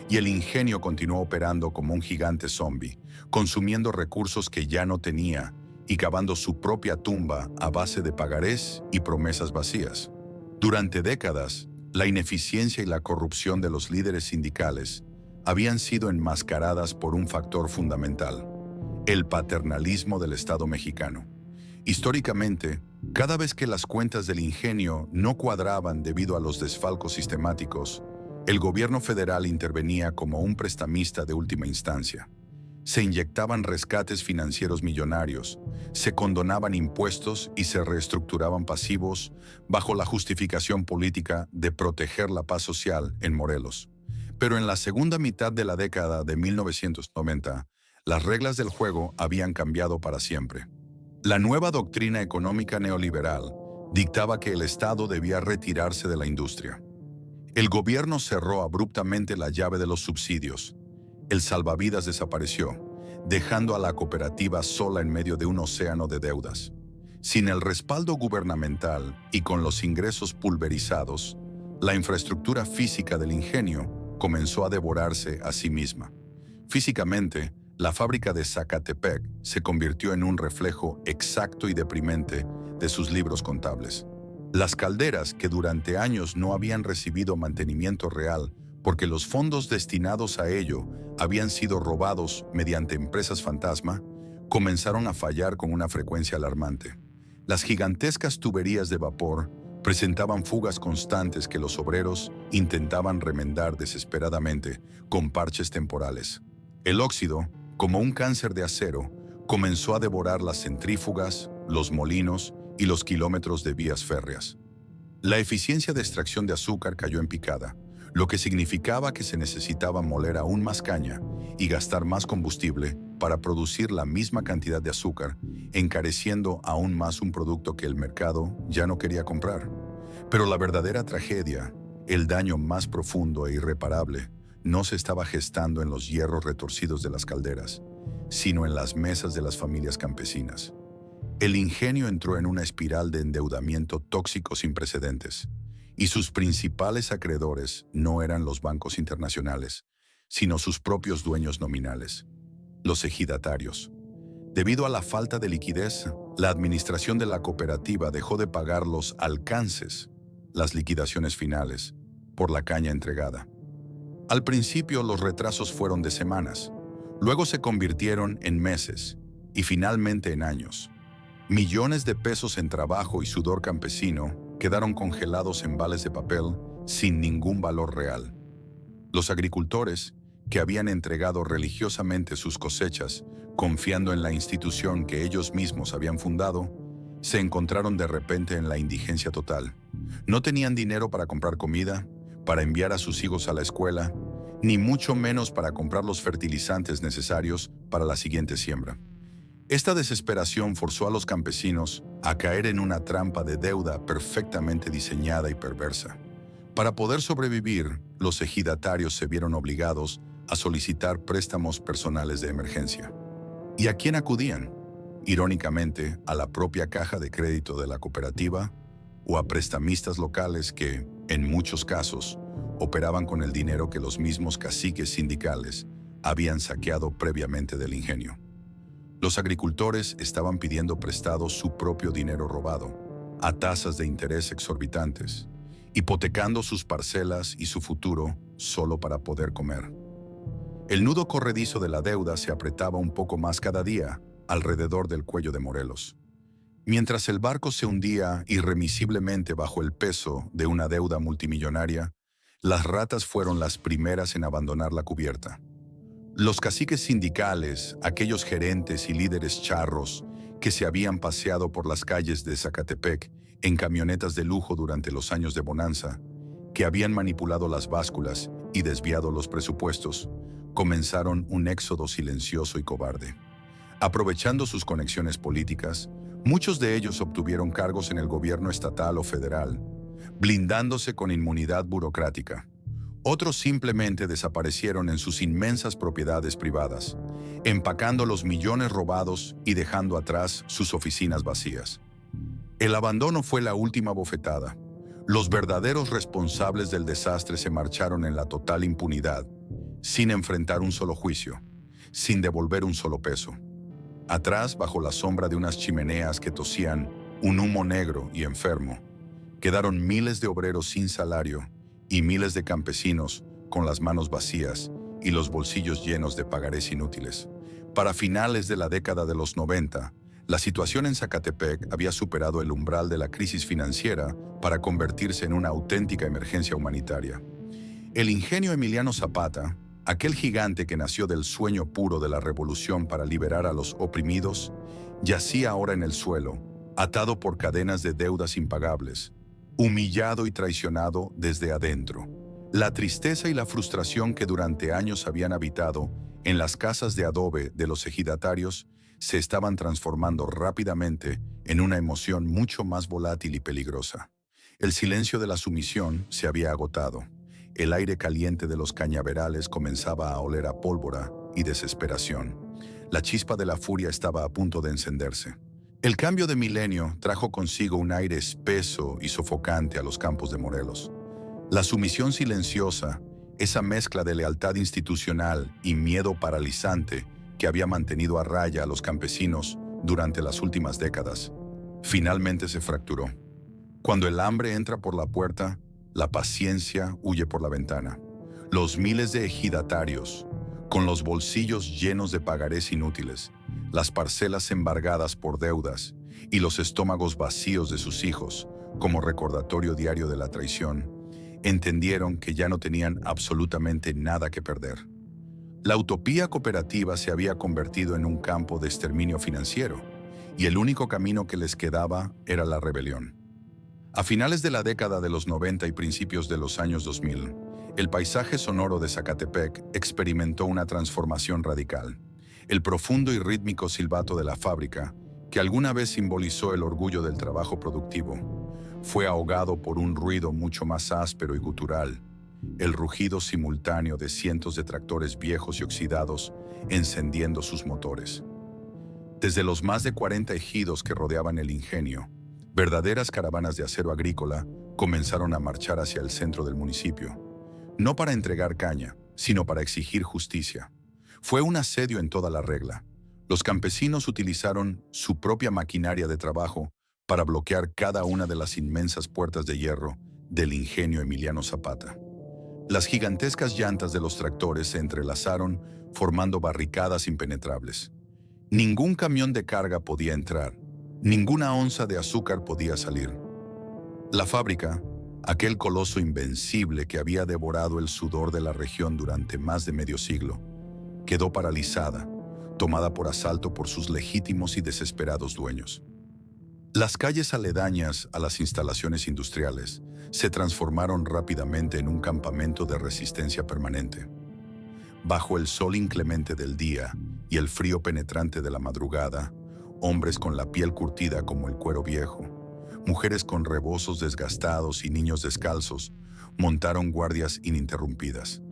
S1: y el ingenio continuó operando como un gigante zombie, consumiendo recursos que ya no tenía y cavando su propia tumba a base de pagarés y promesas vacías. Durante décadas, la ineficiencia y la corrupción de los líderes sindicales habían sido enmascaradas por un factor fundamental: el paternalismo del Estado mexicano. Históricamente, cada vez que las cuentas del ingenio no cuadraban debido a los desfalcos sistemáticos, el gobierno federal intervenía como un prestamista de última instancia. Se inyectaban rescates financieros millonarios, se condonaban impuestos y se reestructuraban pasivos bajo la justificación política de proteger la paz social en Morelos. Pero en la segunda mitad de la década de 1990, las reglas del juego habían cambiado para siempre. La nueva doctrina económica neoliberal dictaba que el Estado debía retirarse de la industria. El gobierno cerró abruptamente la llave de los subsidios. El salvavidas desapareció, dejando a la cooperativa sola en medio de un océano de deudas. Sin el respaldo gubernamental y con los ingresos pulverizados, la infraestructura física del ingenio comenzó a devorarse a sí misma. Físicamente, la fábrica de Zacatepec se convirtió en un reflejo exacto y deprimente de sus libros contables. Las calderas, que durante años no habían recibido mantenimiento real porque los fondos destinados a ello habían sido robados mediante empresas fantasma, comenzaron a fallar con una frecuencia alarmante. Las gigantescas tuberías de vapor presentaban fugas constantes que los obreros intentaban remendar desesperadamente con parches temporales. El óxido, como un cáncer de acero, comenzó a devorar las centrífugas, los molinos y los kilómetros de vías férreas. La eficiencia de extracción de azúcar cayó en picada, lo que significaba que se necesitaba moler aún más caña y gastar más combustible para producir la misma cantidad de azúcar, encareciendo aún más un producto que el mercado ya no quería comprar. Pero la verdadera tragedia, el daño más profundo e irreparable, no se estaba gestando en los hierros retorcidos de las calderas, sino en las mesas de las familias campesinas. El ingenio entró en una espiral de endeudamiento tóxico sin precedentes, y sus principales acreedores no eran los bancos internacionales, sino sus propios dueños nominales, los ejidatarios. Debido a la falta de liquidez, la administración de la cooperativa dejó de pagar los alcances, las liquidaciones finales, por la caña entregada. Al principio los retrasos fueron de semanas, luego se convirtieron en meses y finalmente en años. Millones de pesos en trabajo y sudor campesino quedaron congelados en vales de papel sin ningún valor real. Los agricultores, que habían entregado religiosamente sus cosechas, confiando en la institución que ellos mismos habían fundado, se encontraron de repente en la indigencia total. No tenían dinero para comprar comida, para enviar a sus hijos a la escuela, ni mucho menos para comprar los fertilizantes necesarios para la siguiente siembra. Esta desesperación forzó a los campesinos a caer en una trampa de deuda perfectamente diseñada y perversa. Para poder sobrevivir, los ejidatarios se vieron obligados a solicitar préstamos personales de emergencia. ¿Y a quién acudían? Irónicamente, a la propia caja de crédito de la cooperativa o a prestamistas locales que, en muchos casos, operaban con el dinero que los mismos caciques sindicales habían saqueado previamente del ingenio. Los agricultores estaban pidiendo prestado su propio dinero robado, a tasas de interés exorbitantes, hipotecando sus parcelas y su futuro solo para poder comer. El nudo corredizo de la deuda se apretaba un poco más cada día alrededor del cuello de Morelos. Mientras el barco se hundía irremisiblemente bajo el peso de una deuda multimillonaria, las ratas fueron las primeras en abandonar la cubierta. Los caciques sindicales, aquellos gerentes y líderes charros que se habían paseado por las calles de Zacatepec en camionetas de lujo durante los años de bonanza, que habían manipulado las básculas y desviado los presupuestos, comenzaron un éxodo silencioso y cobarde. Aprovechando sus conexiones políticas, muchos de ellos obtuvieron cargos en el gobierno estatal o federal, blindándose con inmunidad burocrática. Otros simplemente desaparecieron en sus inmensas propiedades privadas, empacando los millones robados y dejando atrás sus oficinas vacías. El abandono fue la última bofetada. Los verdaderos responsables del desastre se marcharon en la total impunidad, sin enfrentar un solo juicio, sin devolver un solo peso. Atrás, bajo la sombra de unas chimeneas que tosían un humo negro y enfermo, quedaron miles de obreros sin salario y miles de campesinos con las manos vacías y los bolsillos llenos de pagarés inútiles. Para finales de la década de los 90, la situación en Zacatepec había superado el umbral de la crisis financiera para convertirse en una auténtica emergencia humanitaria. El ingenio Emiliano Zapata, aquel gigante que nació del sueño puro de la revolución para liberar a los oprimidos, yacía ahora en el suelo, atado por cadenas de deudas impagables, humillado y traicionado desde adentro. La tristeza y la frustración que durante años habían habitado en las casas de adobe de los ejidatarios se estaban transformando rápidamente en una emoción mucho más volátil y peligrosa. El silencio de la sumisión se había agotado. El aire caliente de los cañaverales comenzaba a oler a pólvora y desesperación. La chispa de la furia estaba a punto de encenderse. El cambio de milenio trajo consigo un aire espeso y sofocante a los campos de Morelos. La sumisión silenciosa, esa mezcla de lealtad institucional y miedo paralizante que había mantenido a raya a los campesinos durante las últimas décadas, finalmente se fracturó. Cuando el hambre entra por la puerta, la paciencia huye por la ventana. Los miles de ejidatarios, con los bolsillos llenos de pagarés inútiles, las parcelas embargadas por deudas y los estómagos vacíos de sus hijos, como recordatorio diario de la traición, entendieron que ya no tenían absolutamente nada que perder. La utopía cooperativa se había convertido en un campo de exterminio financiero, y el único camino que les quedaba era la rebelión. A finales de la década de los 90 y principios de los años 2000, el paisaje sonoro de Zacatepec experimentó una transformación radical. El profundo y rítmico silbato de la fábrica, que alguna vez simbolizó el orgullo del trabajo productivo, fue ahogado por un ruido mucho más áspero y gutural, el rugido simultáneo de cientos de tractores viejos y oxidados encendiendo sus motores. Desde los más de 40 ejidos que rodeaban el ingenio, verdaderas caravanas de acero agrícola comenzaron a marchar hacia el centro del municipio, no para entregar caña, sino para exigir justicia. Fue un asedio en toda la regla. Los campesinos utilizaron su propia maquinaria de trabajo para bloquear cada una de las inmensas puertas de hierro del ingenio Emiliano Zapata. Las gigantescas llantas de los tractores se entrelazaron, formando barricadas impenetrables. Ningún camión de carga podía entrar, ninguna onza de azúcar podía salir. La fábrica, Aquel coloso invencible que había devorado el sudor de la región durante más de medio siglo, quedó paralizada, tomada por asalto por sus legítimos y desesperados dueños. Las calles aledañas a las instalaciones industriales se transformaron rápidamente en un campamento de resistencia permanente. Bajo el sol inclemente del día y el frío penetrante de la madrugada, hombres con la piel curtida como el cuero viejo, mujeres con rebozos desgastados y niños descalzos montaron guardias ininterrumpidas.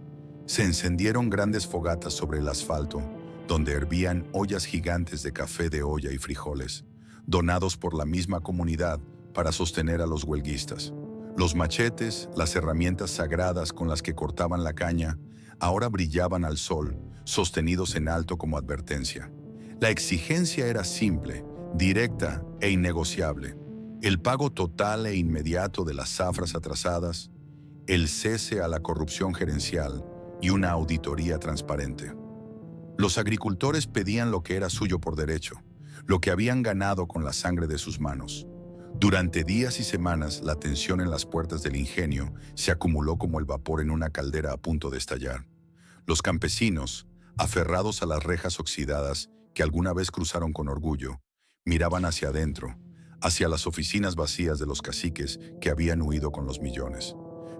S1: Se encendieron grandes fogatas sobre el asfalto, donde hervían ollas gigantes de café de olla y frijoles, donados por la misma comunidad para sostener a los huelguistas. Los machetes, las herramientas sagradas con las que cortaban la caña, ahora brillaban al sol, sostenidos en alto como advertencia. La exigencia era simple, directa e innegociable. El pago total e inmediato de las zafras atrasadas, el cese a la corrupción gerencial y una auditoría transparente. Los agricultores pedían lo que era suyo por derecho, lo que habían ganado con la sangre de sus manos. Durante días y semanas, la tensión en las puertas del ingenio se acumuló como el vapor en una caldera a punto de estallar. Los campesinos, aferrados a las rejas oxidadas que alguna vez cruzaron con orgullo, miraban hacia adentro, hacia las oficinas vacías de los caciques que habían huido con los millones.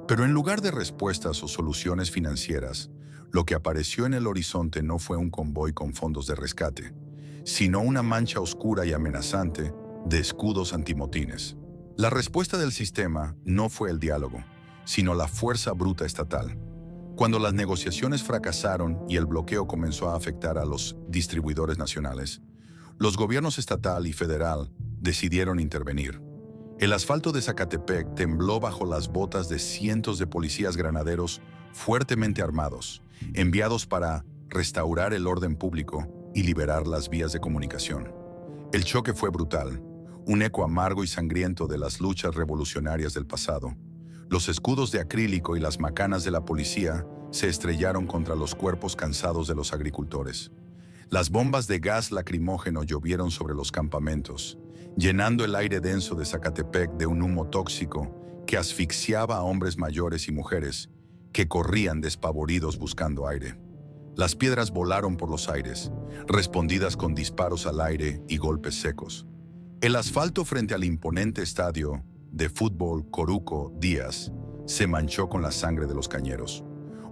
S1: Pero en lugar de respuestas o soluciones financieras, lo que apareció en el horizonte no fue un convoy con fondos de rescate, sino una mancha oscura y amenazante de escudos antimotines. La respuesta del sistema no fue el diálogo, sino la fuerza bruta estatal. Cuando las negociaciones fracasaron y el bloqueo comenzó a afectar a los distribuidores nacionales, los gobiernos estatal y federal decidieron intervenir. El asfalto de Zacatepec tembló bajo las botas de cientos de policías granaderos fuertemente armados, enviados para restaurar el orden público y liberar las vías de comunicación. El choque fue brutal, un eco amargo y sangriento de las luchas revolucionarias del pasado. Los escudos de acrílico y las macanas de la policía se estrellaron contra los cuerpos cansados de los agricultores. Las bombas de gas lacrimógeno llovieron sobre los campamentos, llenando el aire denso de Zacatepec de un humo tóxico que asfixiaba a hombres mayores y mujeres que corrían despavoridos buscando aire. Las piedras volaron por los aires, respondidas con disparos al aire y golpes secos. El asfalto frente al imponente estadio de fútbol Coruco Díaz se manchó con la sangre de los cañeros.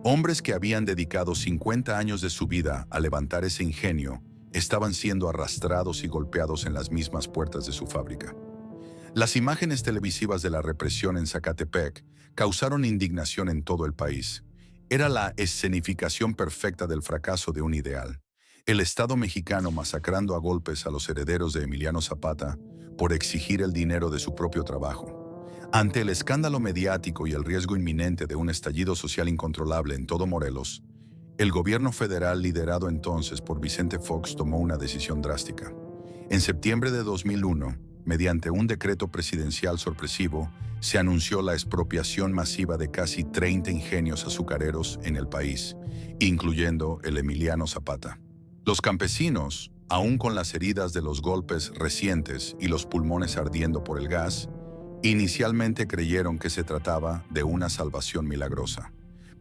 S1: Hombres que habían dedicado 50 años de su vida a levantar ese ingenio estaban siendo arrastrados y golpeados en las mismas puertas de su fábrica. Las imágenes televisivas de la represión en Zacatepec causaron indignación en todo el país. Era la escenificación perfecta del fracaso de un ideal. El Estado mexicano masacrando a golpes a los herederos de Emiliano Zapata por exigir el dinero de su propio trabajo. Ante el escándalo mediático y el riesgo inminente de un estallido social incontrolable en todo Morelos, el gobierno federal liderado entonces por Vicente Fox tomó una decisión drástica. En septiembre de 2001, mediante un decreto presidencial sorpresivo, se anunció la expropiación masiva de casi 30 ingenios azucareros en el país, incluyendo el Emiliano Zapata. Los campesinos, aún con las heridas de los golpes recientes y los pulmones ardiendo por el gas, inicialmente creyeron que se trataba de una salvación milagrosa.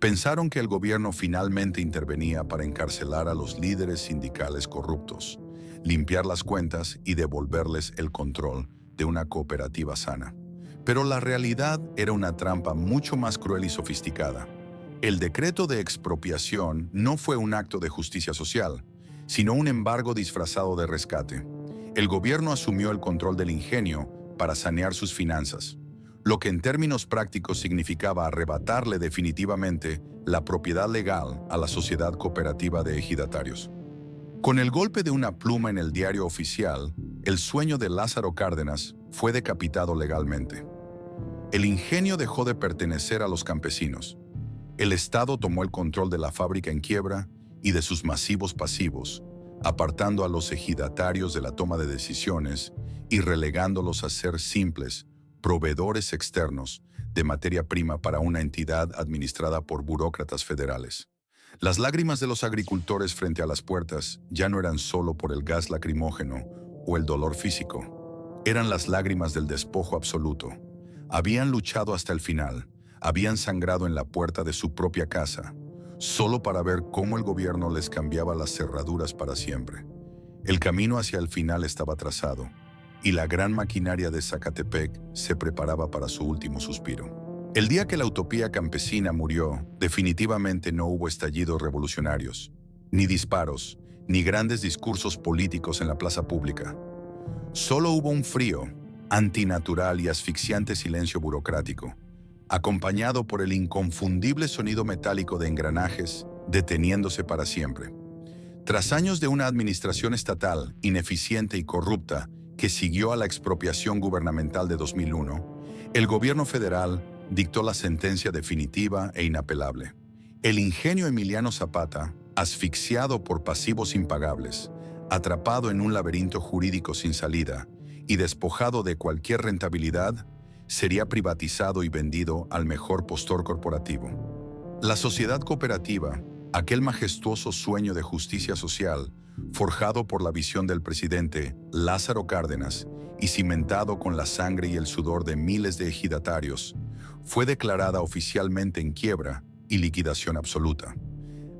S1: Pensaron que el gobierno finalmente intervenía para encarcelar a los líderes sindicales corruptos, limpiar las cuentas y devolverles el control de una cooperativa sana. Pero la realidad era una trampa mucho más cruel y sofisticada. El decreto de expropiación no fue un acto de justicia social, sino un embargo disfrazado de rescate. El gobierno asumió el control del ingenio para sanear sus finanzas, lo que en términos prácticos significaba arrebatarle definitivamente la propiedad legal a la sociedad cooperativa de ejidatarios. Con el golpe de una pluma en el diario oficial, el sueño de Lázaro Cárdenas fue decapitado legalmente. El ingenio dejó de pertenecer a los campesinos. El Estado tomó el control de la fábrica en quiebra y de sus masivos pasivos, apartando a los ejidatarios de la toma de decisiones y relegándolos a ser simples proveedores externos de materia prima para una entidad administrada por burócratas federales. Las lágrimas de los agricultores frente a las puertas ya no eran solo por el gas lacrimógeno o el dolor físico. Eran las lágrimas del despojo absoluto. Habían luchado hasta el final, habían sangrado en la puerta de su propia casa, solo para ver cómo el gobierno les cambiaba las cerraduras para siempre. El camino hacia el final estaba trazado, y la gran maquinaria de Zacatepec se preparaba para su último suspiro. El día que la utopía campesina murió, definitivamente no hubo estallidos revolucionarios, ni disparos, ni grandes discursos políticos en la plaza pública. Solo hubo un frío, antinatural y asfixiante silencio burocrático, acompañado por el inconfundible sonido metálico de engranajes deteniéndose para siempre. Tras años de una administración estatal ineficiente y corrupta que siguió a la expropiación gubernamental de 2001, el gobierno federal dictó la sentencia definitiva e inapelable. El ingenio Emiliano Zapata, asfixiado por pasivos impagables, atrapado en un laberinto jurídico sin salida y despojado de cualquier rentabilidad, sería privatizado y vendido al mejor postor corporativo. La sociedad cooperativa, aquel majestuoso sueño de justicia social, forjado por la visión del presidente Lázaro Cárdenas y cimentado con la sangre y el sudor de miles de ejidatarios, fue declarada oficialmente en quiebra y liquidación absoluta.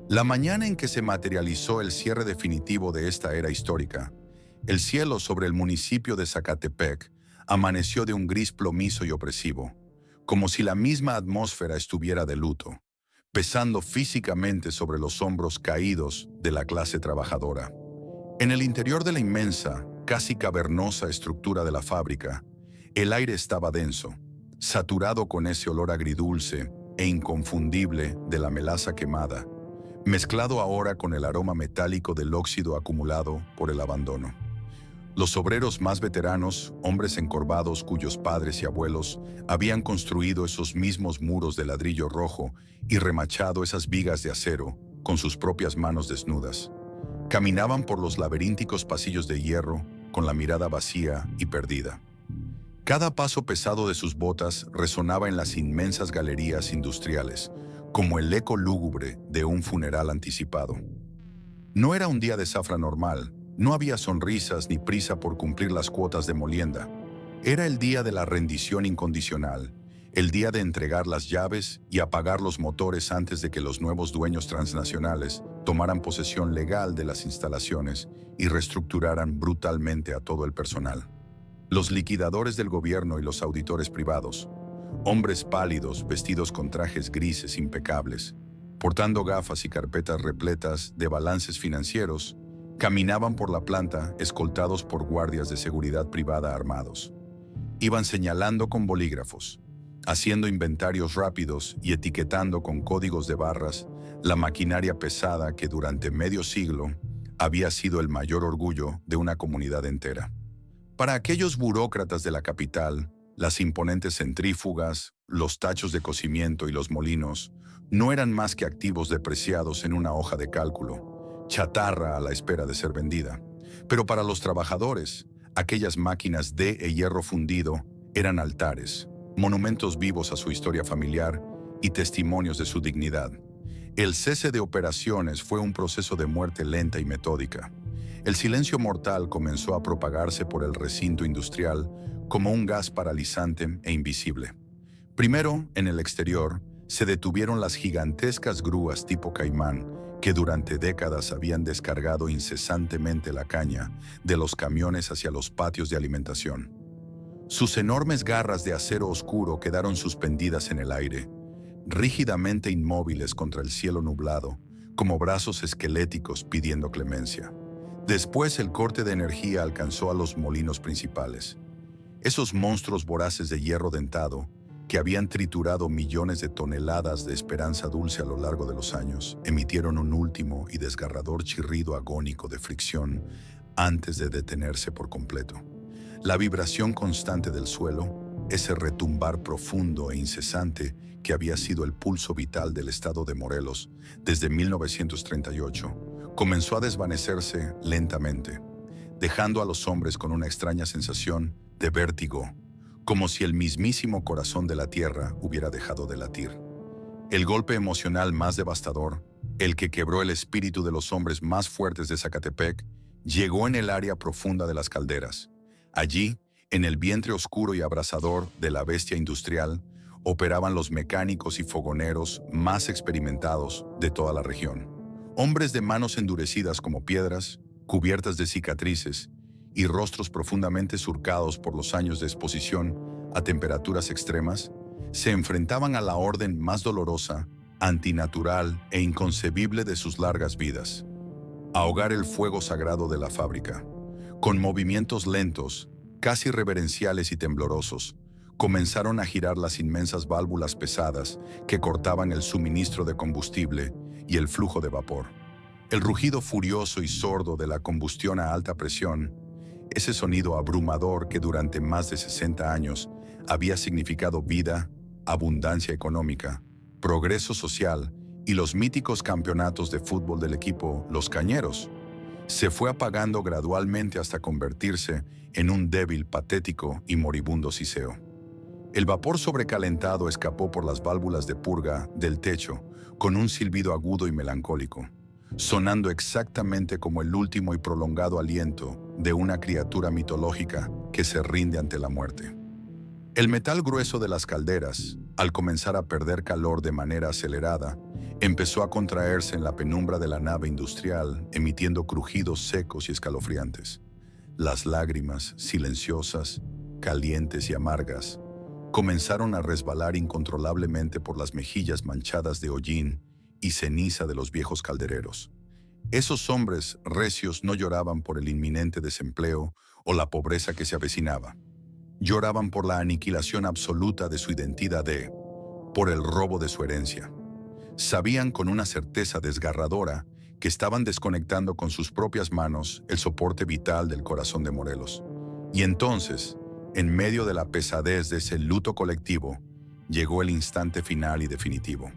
S1: La mañana en que se materializó el cierre definitivo de esta era histórica, el cielo sobre el municipio de Zacatepec amaneció de un gris plomizo y opresivo, como si la misma atmósfera estuviera de luto, pesando físicamente sobre los hombros caídos de la clase trabajadora. En el interior de la inmensa, casi cavernosa estructura de la fábrica, el aire estaba denso, saturado con ese olor agridulce e inconfundible de la melaza quemada, mezclado ahora con el aroma metálico del óxido acumulado por el abandono. Los obreros más veteranos, hombres encorvados cuyos padres y abuelos habían construido esos mismos muros de ladrillo rojo y remachado esas vigas de acero con sus propias manos desnudas, caminaban por los laberínticos pasillos de hierro con la mirada vacía y perdida. Cada paso pesado de sus botas resonaba en las inmensas galerías industriales, como el eco lúgubre de un funeral anticipado. No era un día de zafra normal, no había sonrisas ni prisa por cumplir las cuotas de molienda. Era el día de la rendición incondicional, el día de entregar las llaves y apagar los motores antes de que los nuevos dueños transnacionales tomaran posesión legal de las instalaciones y reestructuraran brutalmente a todo el personal. Los liquidadores del gobierno y los auditores privados, hombres pálidos vestidos con trajes grises impecables, portando gafas y carpetas repletas de balances financieros, caminaban por la planta escoltados por guardias de seguridad privada armados. Iban señalando con bolígrafos, haciendo inventarios rápidos y etiquetando con códigos de barras la maquinaria pesada que durante medio siglo había sido el mayor orgullo de una comunidad entera. Para aquellos burócratas de la capital, las imponentes centrífugas, los tachos de cocimiento y los molinos no eran más que activos depreciados en una hoja de cálculo, chatarra a la espera de ser vendida. Pero para los trabajadores, aquellas máquinas de hierro fundido eran altares, monumentos vivos a su historia familiar y testimonios de su dignidad. El cese de operaciones fue un proceso de muerte lenta y metódica. El silencio mortal comenzó a propagarse por el recinto industrial como un gas paralizante e invisible. Primero, en el exterior, se detuvieron las gigantescas grúas tipo Caimán que durante décadas habían descargado incesantemente la caña de los camiones hacia los patios de alimentación. Sus enormes garras de acero oscuro quedaron suspendidas en el aire, rígidamente inmóviles contra el cielo nublado, como brazos esqueléticos pidiendo clemencia. Después el corte de energía alcanzó a los molinos principales. Esos monstruos voraces de hierro dentado, que habían triturado millones de toneladas de esperanza dulce a lo largo de los años, emitieron un último y desgarrador chirrido agónico de fricción antes de detenerse por completo. La vibración constante del suelo, ese retumbar profundo e incesante que había sido el pulso vital del estado de Morelos desde 1938, comenzó a desvanecerse lentamente, dejando a los hombres con una extraña sensación de vértigo, como si el mismísimo corazón de la tierra hubiera dejado de latir. El golpe emocional más devastador, el que quebró el espíritu de los hombres más fuertes de Zacatepec, llegó en el área profunda de las calderas. Allí, En el vientre oscuro y abrasador de la bestia industrial operaban los mecánicos y fogoneros más experimentados de toda la región. Hombres de manos endurecidas como piedras, cubiertas de cicatrices y rostros profundamente surcados por los años de exposición a temperaturas extremas, se enfrentaban a la orden más dolorosa, antinatural e inconcebible de sus largas vidas: ahogar el fuego sagrado de la fábrica. Con movimientos lentos, casi reverenciales y temblorosos, comenzaron a girar las inmensas válvulas pesadas que cortaban el suministro de combustible y el flujo de vapor. El rugido furioso y sordo de la combustión a alta presión, ese sonido abrumador que durante más de 60 años había significado vida, abundancia económica, progreso social y los míticos campeonatos de fútbol del equipo Los Cañeros, se fue apagando gradualmente hasta convertirse en un débil, patético y moribundo siseo. El vapor sobrecalentado escapó por las válvulas de purga del techo con un silbido agudo y melancólico, sonando exactamente como el último y prolongado aliento de una criatura mitológica que se rinde ante la muerte. El metal grueso de las calderas, al comenzar a perder calor de manera acelerada, empezó a contraerse en la penumbra de la nave industrial, emitiendo crujidos secos y escalofriantes. Las lágrimas, silenciosas, calientes y amargas, comenzaron a resbalar incontrolablemente por las mejillas manchadas de hollín y ceniza de los viejos caldereros. Esos hombres recios no lloraban por el inminente desempleo o la pobreza que se avecinaba. Lloraban por la aniquilación absoluta de su identidad, por el robo de su herencia. Sabían con una certeza desgarradora que estaban desconectando con sus propias manos el soporte vital del corazón de Morelos. Y entonces, en medio de la pesadez de ese luto colectivo, llegó el instante final y definitivo.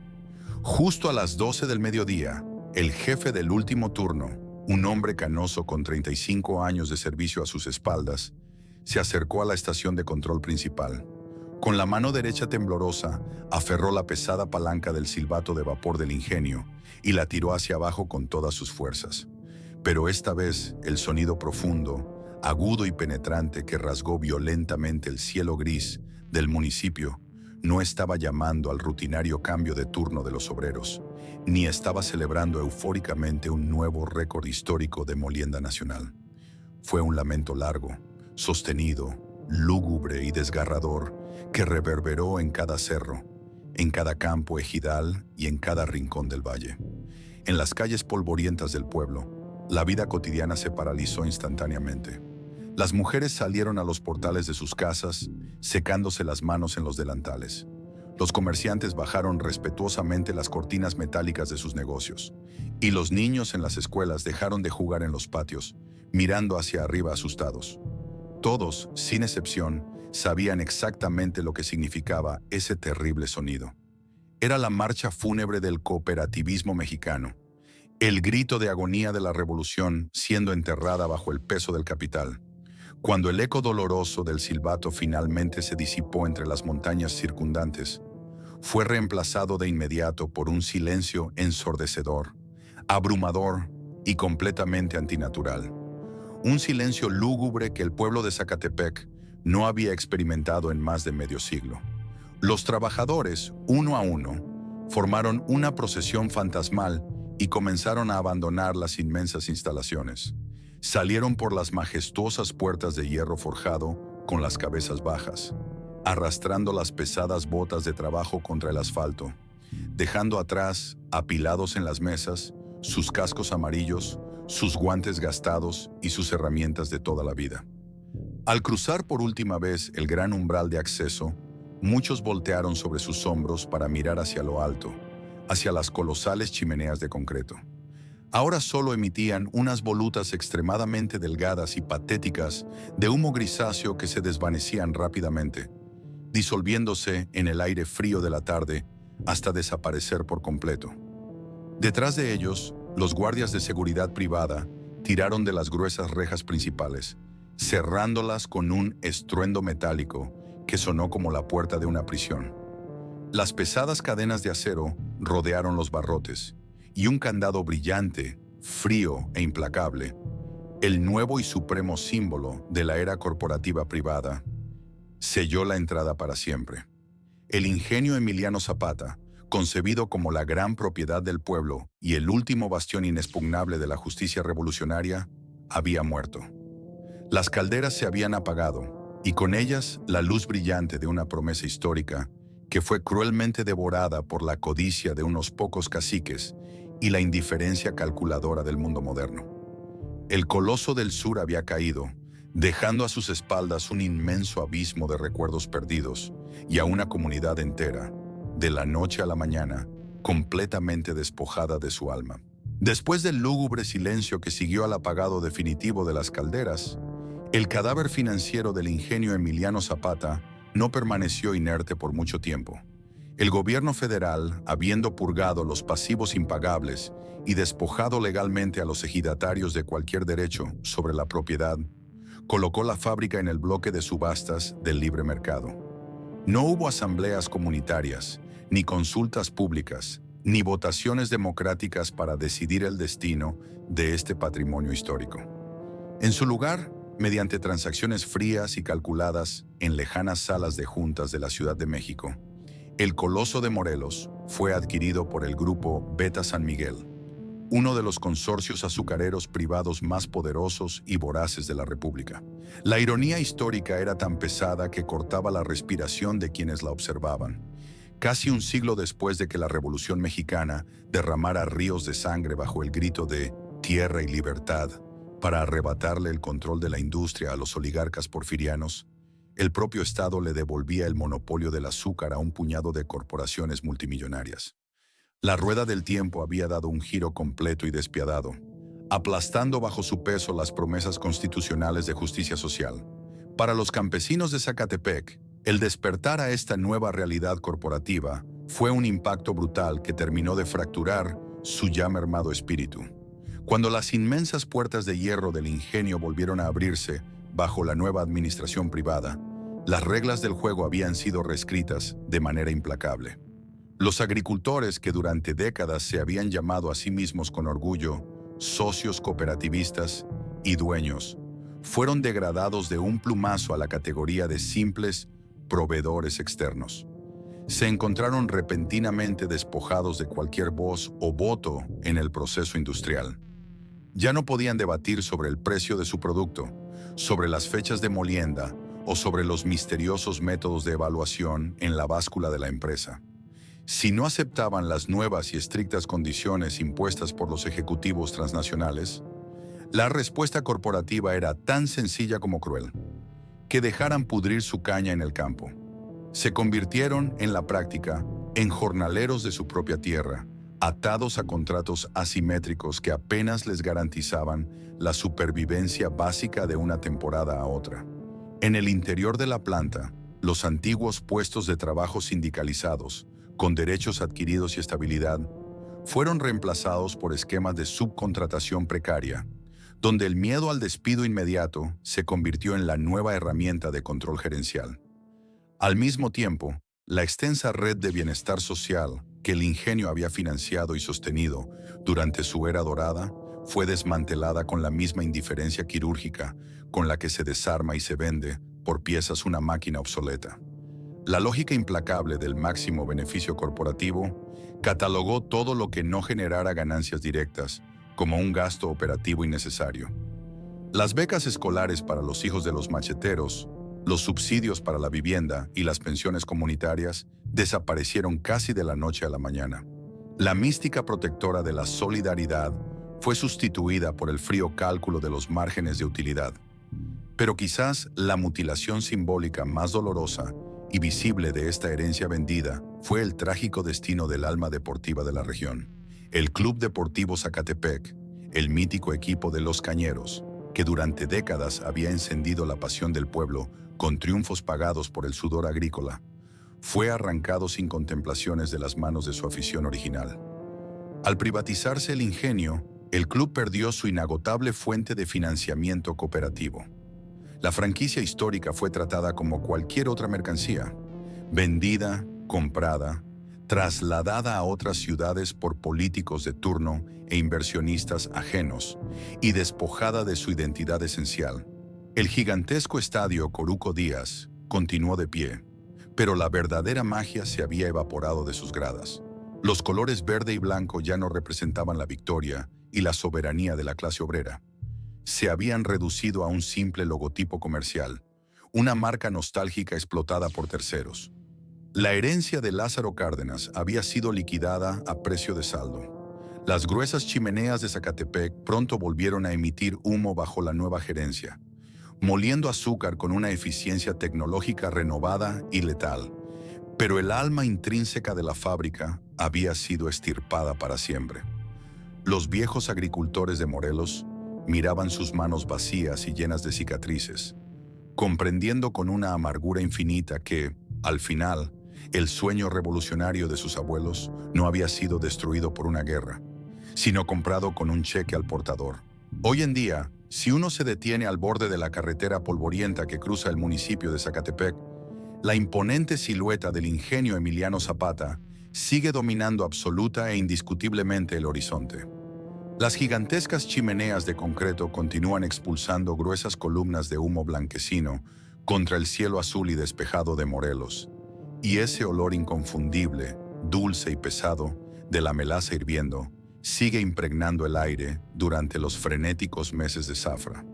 S1: Justo a las 12 del mediodía, el jefe del último turno, un hombre canoso con 35 años de servicio a sus espaldas, se acercó a la estación de control principal. Con la mano derecha temblorosa, aferró la pesada palanca del silbato de vapor del ingenio y la tiró hacia abajo con todas sus fuerzas. Pero esta vez, el sonido profundo, agudo y penetrante que rasgó violentamente el cielo gris del municipio no estaba llamando al rutinario cambio de turno de los obreros, ni estaba celebrando eufóricamente un nuevo récord histórico de molienda nacional. Fue un lamento largo, sostenido, lúgubre y desgarrador, que reverberó en cada cerro, en cada campo ejidal y en cada rincón del valle. En las calles polvorientas del pueblo, la vida cotidiana se paralizó instantáneamente. Las mujeres salieron a los portales de sus casas, secándose las manos en los delantales. Los comerciantes bajaron respetuosamente las cortinas metálicas de sus negocios, y los niños en las escuelas dejaron de jugar en los patios, mirando hacia arriba asustados. Todos, sin excepción, sabían exactamente lo que significaba ese terrible sonido. Era la marcha fúnebre del cooperativismo mexicano, el grito de agonía de la revolución siendo enterrada bajo el peso del capital. Cuando el eco doloroso del silbato finalmente se disipó entre las montañas circundantes, fue reemplazado de inmediato por un silencio ensordecedor, abrumador y completamente antinatural. Un silencio lúgubre que el pueblo de Zacatepec no había experimentado en más de medio siglo. Los trabajadores, uno a uno, formaron una procesión fantasmal y comenzaron a abandonar las inmensas instalaciones. Salieron por las majestuosas puertas de hierro forjado con las cabezas bajas, arrastrando las pesadas botas de trabajo contra el asfalto, dejando atrás, apilados en las mesas, sus cascos amarillos, sus guantes gastados y sus herramientas de toda la vida. Al cruzar por última vez el gran umbral de acceso, muchos voltearon sobre sus hombros para mirar hacia lo alto, hacia las colosales chimeneas de concreto. Ahora solo emitían unas volutas extremadamente delgadas y patéticas de humo grisáceo que se desvanecían rápidamente, disolviéndose en el aire frío de la tarde hasta desaparecer por completo. Detrás de ellos, los guardias de seguridad privada tiraron de las gruesas rejas principales, cerrándolas con un estruendo metálico que sonó como la puerta de una prisión. Las pesadas cadenas de acero rodearon los barrotes, y un candado brillante, frío e implacable el nuevo y supremo símbolo de la era corporativa privada, selló la entrada para siempre. El ingenio Emiliano Zapata, concebido como la gran propiedad del pueblo y el último bastión inexpugnable de la justicia revolucionaria, había muerto. Las calderas se habían apagado, y con ellas la luz brillante de una promesa histórica que fue cruelmente devorada por la codicia de unos pocos caciques y la indiferencia calculadora del mundo moderno. El coloso del sur había caído, dejando a sus espaldas un inmenso abismo de recuerdos perdidos y a una comunidad entera, de la noche a la mañana, completamente despojada de su alma. Después del lúgubre silencio que siguió al apagado definitivo de las calderas, el cadáver financiero del ingenio Emiliano Zapata no permaneció inerte por mucho tiempo. El gobierno federal, habiendo purgado los pasivos impagables y despojado legalmente a los ejidatarios de cualquier derecho sobre la propiedad, colocó la fábrica en el bloque de subastas del libre mercado. No hubo asambleas comunitarias, ni consultas públicas, ni votaciones democráticas para decidir el destino de este patrimonio histórico. En su lugar, mediante transacciones frías y calculadas en lejanas salas de juntas de la Ciudad de México, el Coloso de Morelos fue adquirido por el grupo Beta San Miguel, uno de los consorcios azucareros privados más poderosos y voraces de la República. La ironía histórica era tan pesada que cortaba la respiración de quienes la observaban. Casi un siglo después de que la Revolución Mexicana derramara ríos de sangre bajo el grito de «Tierra y libertad», para arrebatarle el control de la industria a los oligarcas porfirianos, el propio Estado le devolvía el monopolio del azúcar a un puñado de corporaciones multimillonarias. La rueda del tiempo había dado un giro completo y despiadado, aplastando bajo su peso las promesas constitucionales de justicia social. Para los campesinos de Zacatepec, el despertar a esta nueva realidad corporativa fue un impacto brutal que terminó de fracturar su ya mermado espíritu. Cuando las inmensas puertas de hierro del ingenio volvieron a abrirse bajo la nueva administración privada, las reglas del juego habían sido reescritas de manera implacable. Los agricultores que durante décadas se habían llamado a sí mismos con orgullo socios cooperativistas y dueños, fueron degradados de un plumazo a la categoría de simples proveedores externos. Se encontraron repentinamente despojados de cualquier voz o voto en el proceso industrial. Ya no podían debatir sobre el precio de su producto, sobre las fechas de molienda o sobre los misteriosos métodos de evaluación en la báscula de la empresa. Si no aceptaban las nuevas y estrictas condiciones impuestas por los ejecutivos transnacionales, la respuesta corporativa era tan sencilla como cruel: que dejaran pudrir su caña en el campo. Se convirtieron, en la práctica, en jornaleros de su propia tierra, atados a contratos asimétricos que apenas les garantizaban la supervivencia básica de una temporada a otra. En el interior de la planta, los antiguos puestos de trabajo sindicalizados, con derechos adquiridos y estabilidad, fueron reemplazados por esquemas de subcontratación precaria, donde el miedo al despido inmediato se convirtió en la nueva herramienta de control gerencial. Al mismo tiempo, la extensa red de bienestar social que el ingenio había financiado y sostenido durante su era dorada fue desmantelada con la misma indiferencia quirúrgica con la que se desarma y se vende por piezas una máquina obsoleta. La lógica implacable del máximo beneficio corporativo catalogó todo lo que no generara ganancias directas como un gasto operativo innecesario. Las becas escolares para los hijos de los macheteros, los subsidios para la vivienda y las pensiones comunitarias desaparecieron casi de la noche a la mañana. La mística protectora de la solidaridad fue sustituida por el frío cálculo de los márgenes de utilidad. Pero quizás la mutilación simbólica más dolorosa y visible de esta herencia vendida fue el trágico destino del alma deportiva de la región, el Club Deportivo Zacatepec, el mítico equipo de los Cañeros, que durante décadas había encendido la pasión del pueblo con triunfos pagados por el sudor agrícola, fue arrancado sin contemplaciones de las manos de su afición original. Al privatizarse el ingenio, el club perdió su inagotable fuente de financiamiento cooperativo. La franquicia histórica fue tratada como cualquier otra mercancía, vendida, comprada, trasladada a otras ciudades por políticos de turno e inversionistas ajenos, y despojada de su identidad esencial. El gigantesco estadio Coruco Díaz continuó de pie, pero la verdadera magia se había evaporado de sus gradas. Los colores verde y blanco ya no representaban la victoria y la soberanía de la clase obrera. Se habían reducido a un simple logotipo comercial, una marca nostálgica explotada por terceros. La herencia de Lázaro Cárdenas había sido liquidada a precio de saldo. Las gruesas chimeneas de Zacatepec pronto volvieron a emitir humo bajo la nueva gerencia, moliendo azúcar con una eficiencia tecnológica renovada y letal. Pero el alma intrínseca de la fábrica había sido extirpada para siempre. Los viejos agricultores de Morelos miraban sus manos vacías y llenas de cicatrices, comprendiendo con una amargura infinita que, al final, el sueño revolucionario de sus abuelos no había sido destruido por una guerra, sino comprado con un cheque al portador. Hoy en día, si uno se detiene al borde de la carretera polvorienta que cruza el municipio de Zacatepec, la imponente silueta del ingenio Emiliano Zapata sigue dominando absoluta e indiscutiblemente el horizonte. Las gigantescas chimeneas de concreto continúan expulsando gruesas columnas de humo blanquecino contra el cielo azul y despejado de Morelos, y ese olor inconfundible, dulce y pesado, de la melaza hirviendo, sigue impregnando el aire durante los frenéticos meses de zafra.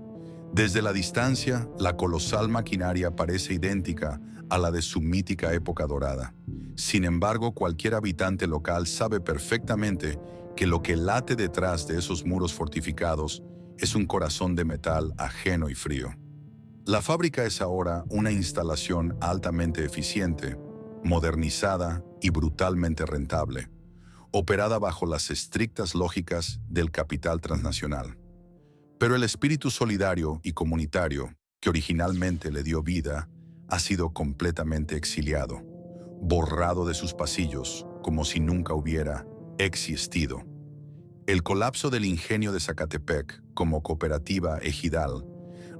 S1: Desde la distancia, la colosal maquinaria parece idéntica a la de su mítica época dorada. Sin embargo, cualquier habitante local sabe perfectamente que lo que late detrás de esos muros fortificados es un corazón de metal ajeno y frío. La fábrica es ahora una instalación altamente eficiente, modernizada y brutalmente rentable, operada bajo las estrictas lógicas del capital transnacional. Pero el espíritu solidario y comunitario que originalmente le dio vida ha sido completamente exiliado, borrado de sus pasillos como si nunca hubiera existido. El colapso del ingenio de Zacatepec como cooperativa ejidal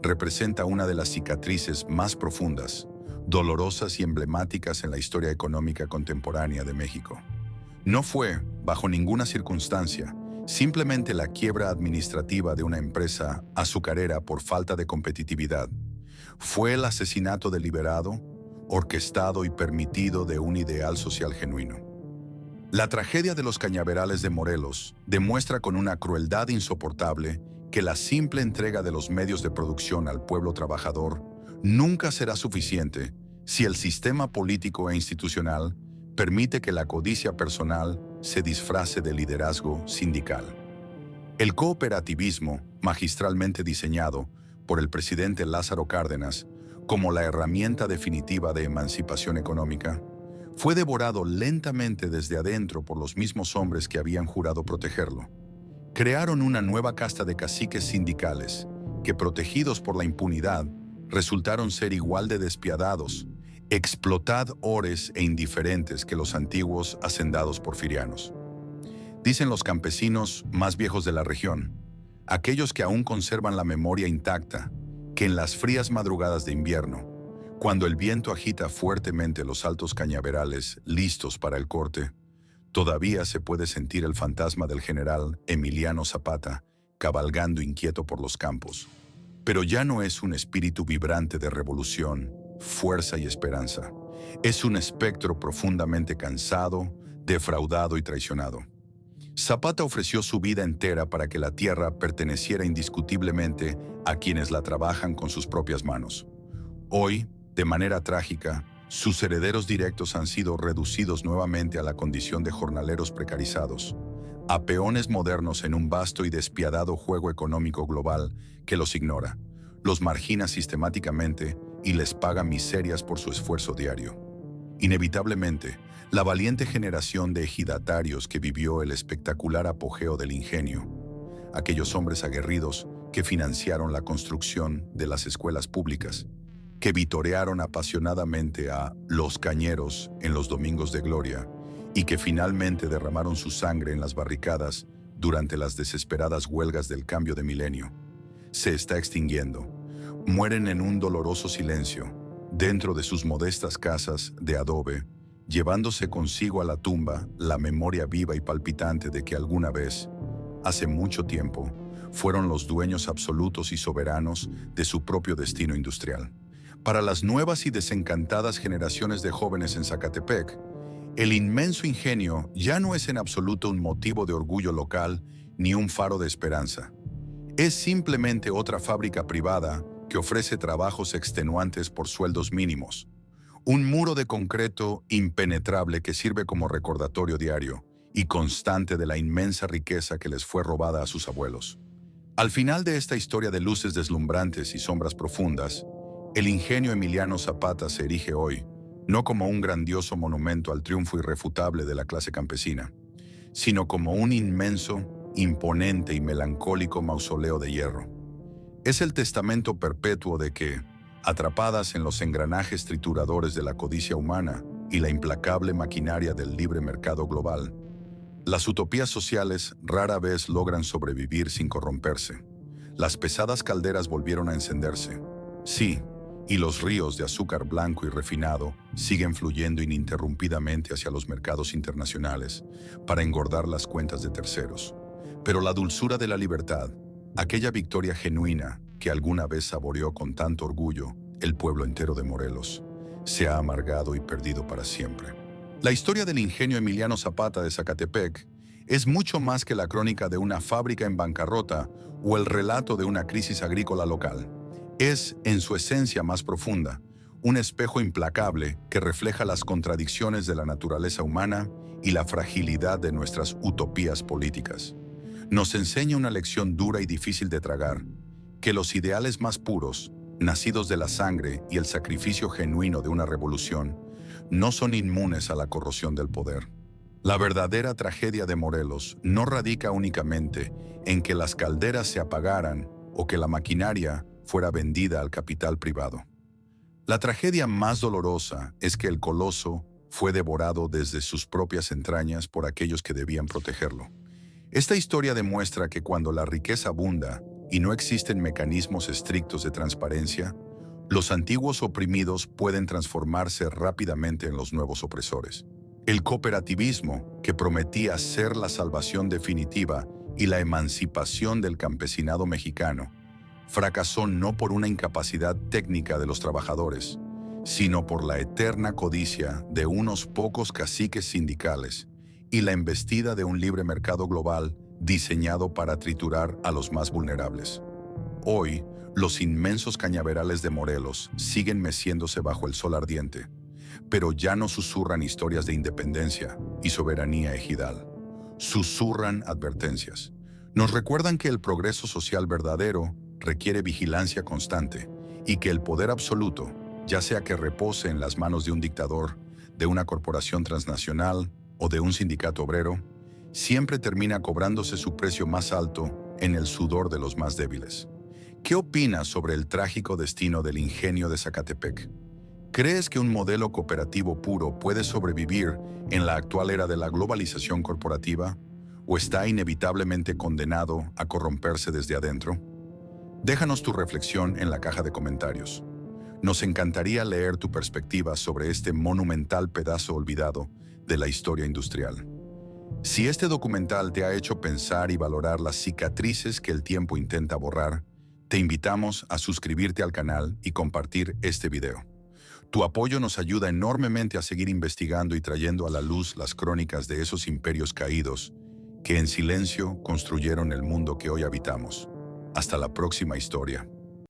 S1: representa una de las cicatrices más profundas, dolorosas y emblemáticas en la historia económica contemporánea de México. No fue, bajo ninguna circunstancia, simplemente la quiebra administrativa de una empresa azucarera por falta de competitividad. Fue el asesinato deliberado, orquestado y permitido de un ideal social genuino. La tragedia de los cañaverales de Morelos demuestra con una crueldad insoportable que la simple entrega de los medios de producción al pueblo trabajador nunca será suficiente si el sistema político e institucional permite que la codicia personal se disfrace de liderazgo sindical. El cooperativismo, magistralmente diseñado por el presidente Lázaro Cárdenas como la herramienta definitiva de emancipación económica, fue devorado lentamente desde adentro por los mismos hombres que habían jurado protegerlo. Crearon una nueva casta de caciques sindicales que, protegidos por la impunidad, resultaron ser igual de despiadados, explotadores e indiferentes que los antiguos hacendados porfirianos. Dicen los campesinos más viejos de la región, aquellos que aún conservan la memoria intacta, que en las frías madrugadas de invierno, cuando el viento agita fuertemente los altos cañaverales listos para el corte, todavía se puede sentir el fantasma del general Emiliano Zapata cabalgando inquieto por los campos. Pero ya no es un espíritu vibrante de revolución, fuerza y esperanza. Es un espectro profundamente cansado, defraudado y traicionado. Zapata ofreció su vida entera para que la tierra perteneciera indiscutiblemente a quienes la trabajan con sus propias manos. Hoy, de manera trágica, sus herederos directos han sido reducidos nuevamente a la condición de jornaleros precarizados, a peones modernos en un vasto y despiadado juego económico global que los ignora, los margina sistemáticamente y les paga miserias por su esfuerzo diario. Inevitablemente, la valiente generación de ejidatarios que vivió el espectacular apogeo del ingenio, aquellos hombres aguerridos que financiaron la construcción de las escuelas públicas, que vitorearon apasionadamente a los cañeros en los domingos de gloria y que finalmente derramaron su sangre en las barricadas durante las desesperadas huelgas del cambio de milenio, se está extinguiendo. Mueren en un doloroso silencio, dentro de sus modestas casas de adobe, llevándose consigo a la tumba la memoria viva y palpitante de que alguna vez, hace mucho tiempo, fueron los dueños absolutos y soberanos de su propio destino industrial. Para las nuevas y desencantadas generaciones de jóvenes en Zacatepec, el inmenso ingenio ya no es en absoluto un motivo de orgullo local ni un faro de esperanza. Es simplemente otra fábrica privada que ofrece trabajos extenuantes por sueldos mínimos. Un muro de concreto impenetrable que sirve como recordatorio diario y constante de la inmensa riqueza que les fue robada a sus abuelos. Al final de esta historia de luces deslumbrantes y sombras profundas, el ingenio Emiliano Zapata se erige hoy, no como un grandioso monumento al triunfo irrefutable de la clase campesina, sino como un inmenso, imponente y melancólico mausoleo de hierro. Es el testamento perpetuo de que, atrapadas en los engranajes trituradores de la codicia humana y la implacable maquinaria del libre mercado global, las utopías sociales rara vez logran sobrevivir sin corromperse. Las pesadas calderas volvieron a encenderse. Sí, y los ríos de azúcar blanco y refinado siguen fluyendo ininterrumpidamente hacia los mercados internacionales para engordar las cuentas de terceros. Pero la dulzura de la libertad, aquella victoria genuina que alguna vez saboreó con tanto orgullo el pueblo entero de Morelos, se ha amargado y perdido para siempre. La historia del ingenio Emiliano Zapata de Zacatepec es mucho más que la crónica de una fábrica en bancarrota o el relato de una crisis agrícola local. Es, en su esencia más profunda, un espejo implacable que refleja las contradicciones de la naturaleza humana y la fragilidad de nuestras utopías políticas. Nos enseña una lección dura y difícil de tragar, que los ideales más puros, nacidos de la sangre y el sacrificio genuino de una revolución, no son inmunes a la corrosión del poder. La verdadera tragedia de Morelos no radica únicamente en que las calderas se apagaran o que la maquinaria fuera vendida al capital privado. La tragedia más dolorosa es que el coloso fue devorado desde sus propias entrañas por aquellos que debían protegerlo. Esta historia demuestra que cuando la riqueza abunda y no existen mecanismos estrictos de transparencia, los antiguos oprimidos pueden transformarse rápidamente en los nuevos opresores. El cooperativismo, que prometía ser la salvación definitiva y la emancipación del campesinado mexicano, fracasó no por una incapacidad técnica de los trabajadores, sino por la eterna codicia de unos pocos caciques sindicales y la embestida de un libre mercado global diseñado para triturar a los más vulnerables. Hoy, los inmensos cañaverales de Morelos siguen meciéndose bajo el sol ardiente, pero ya no susurran historias de independencia y soberanía ejidal. Susurran advertencias. Nos recuerdan que el progreso social verdadero requiere vigilancia constante y que el poder absoluto, ya sea que repose en las manos de un dictador, de una corporación transnacional o de un sindicato obrero, siempre termina cobrándose su precio más alto en el sudor de los más débiles. ¿Qué opinas sobre el trágico destino del ingenio de Zacatepec? ¿Crees que un modelo cooperativo puro puede sobrevivir en la actual era de la globalización corporativa o está inevitablemente condenado a corromperse desde adentro? Déjanos tu reflexión en la caja de comentarios. Nos encantaría leer tu perspectiva sobre este monumental pedazo olvidado de la historia industrial. Si este documental te ha hecho pensar y valorar las cicatrices que el tiempo intenta borrar, te invitamos a suscribirte al canal y compartir este video. Tu apoyo nos ayuda enormemente a seguir investigando y trayendo a la luz las crónicas de esos imperios caídos que en silencio construyeron el mundo que hoy habitamos. Hasta la próxima historia.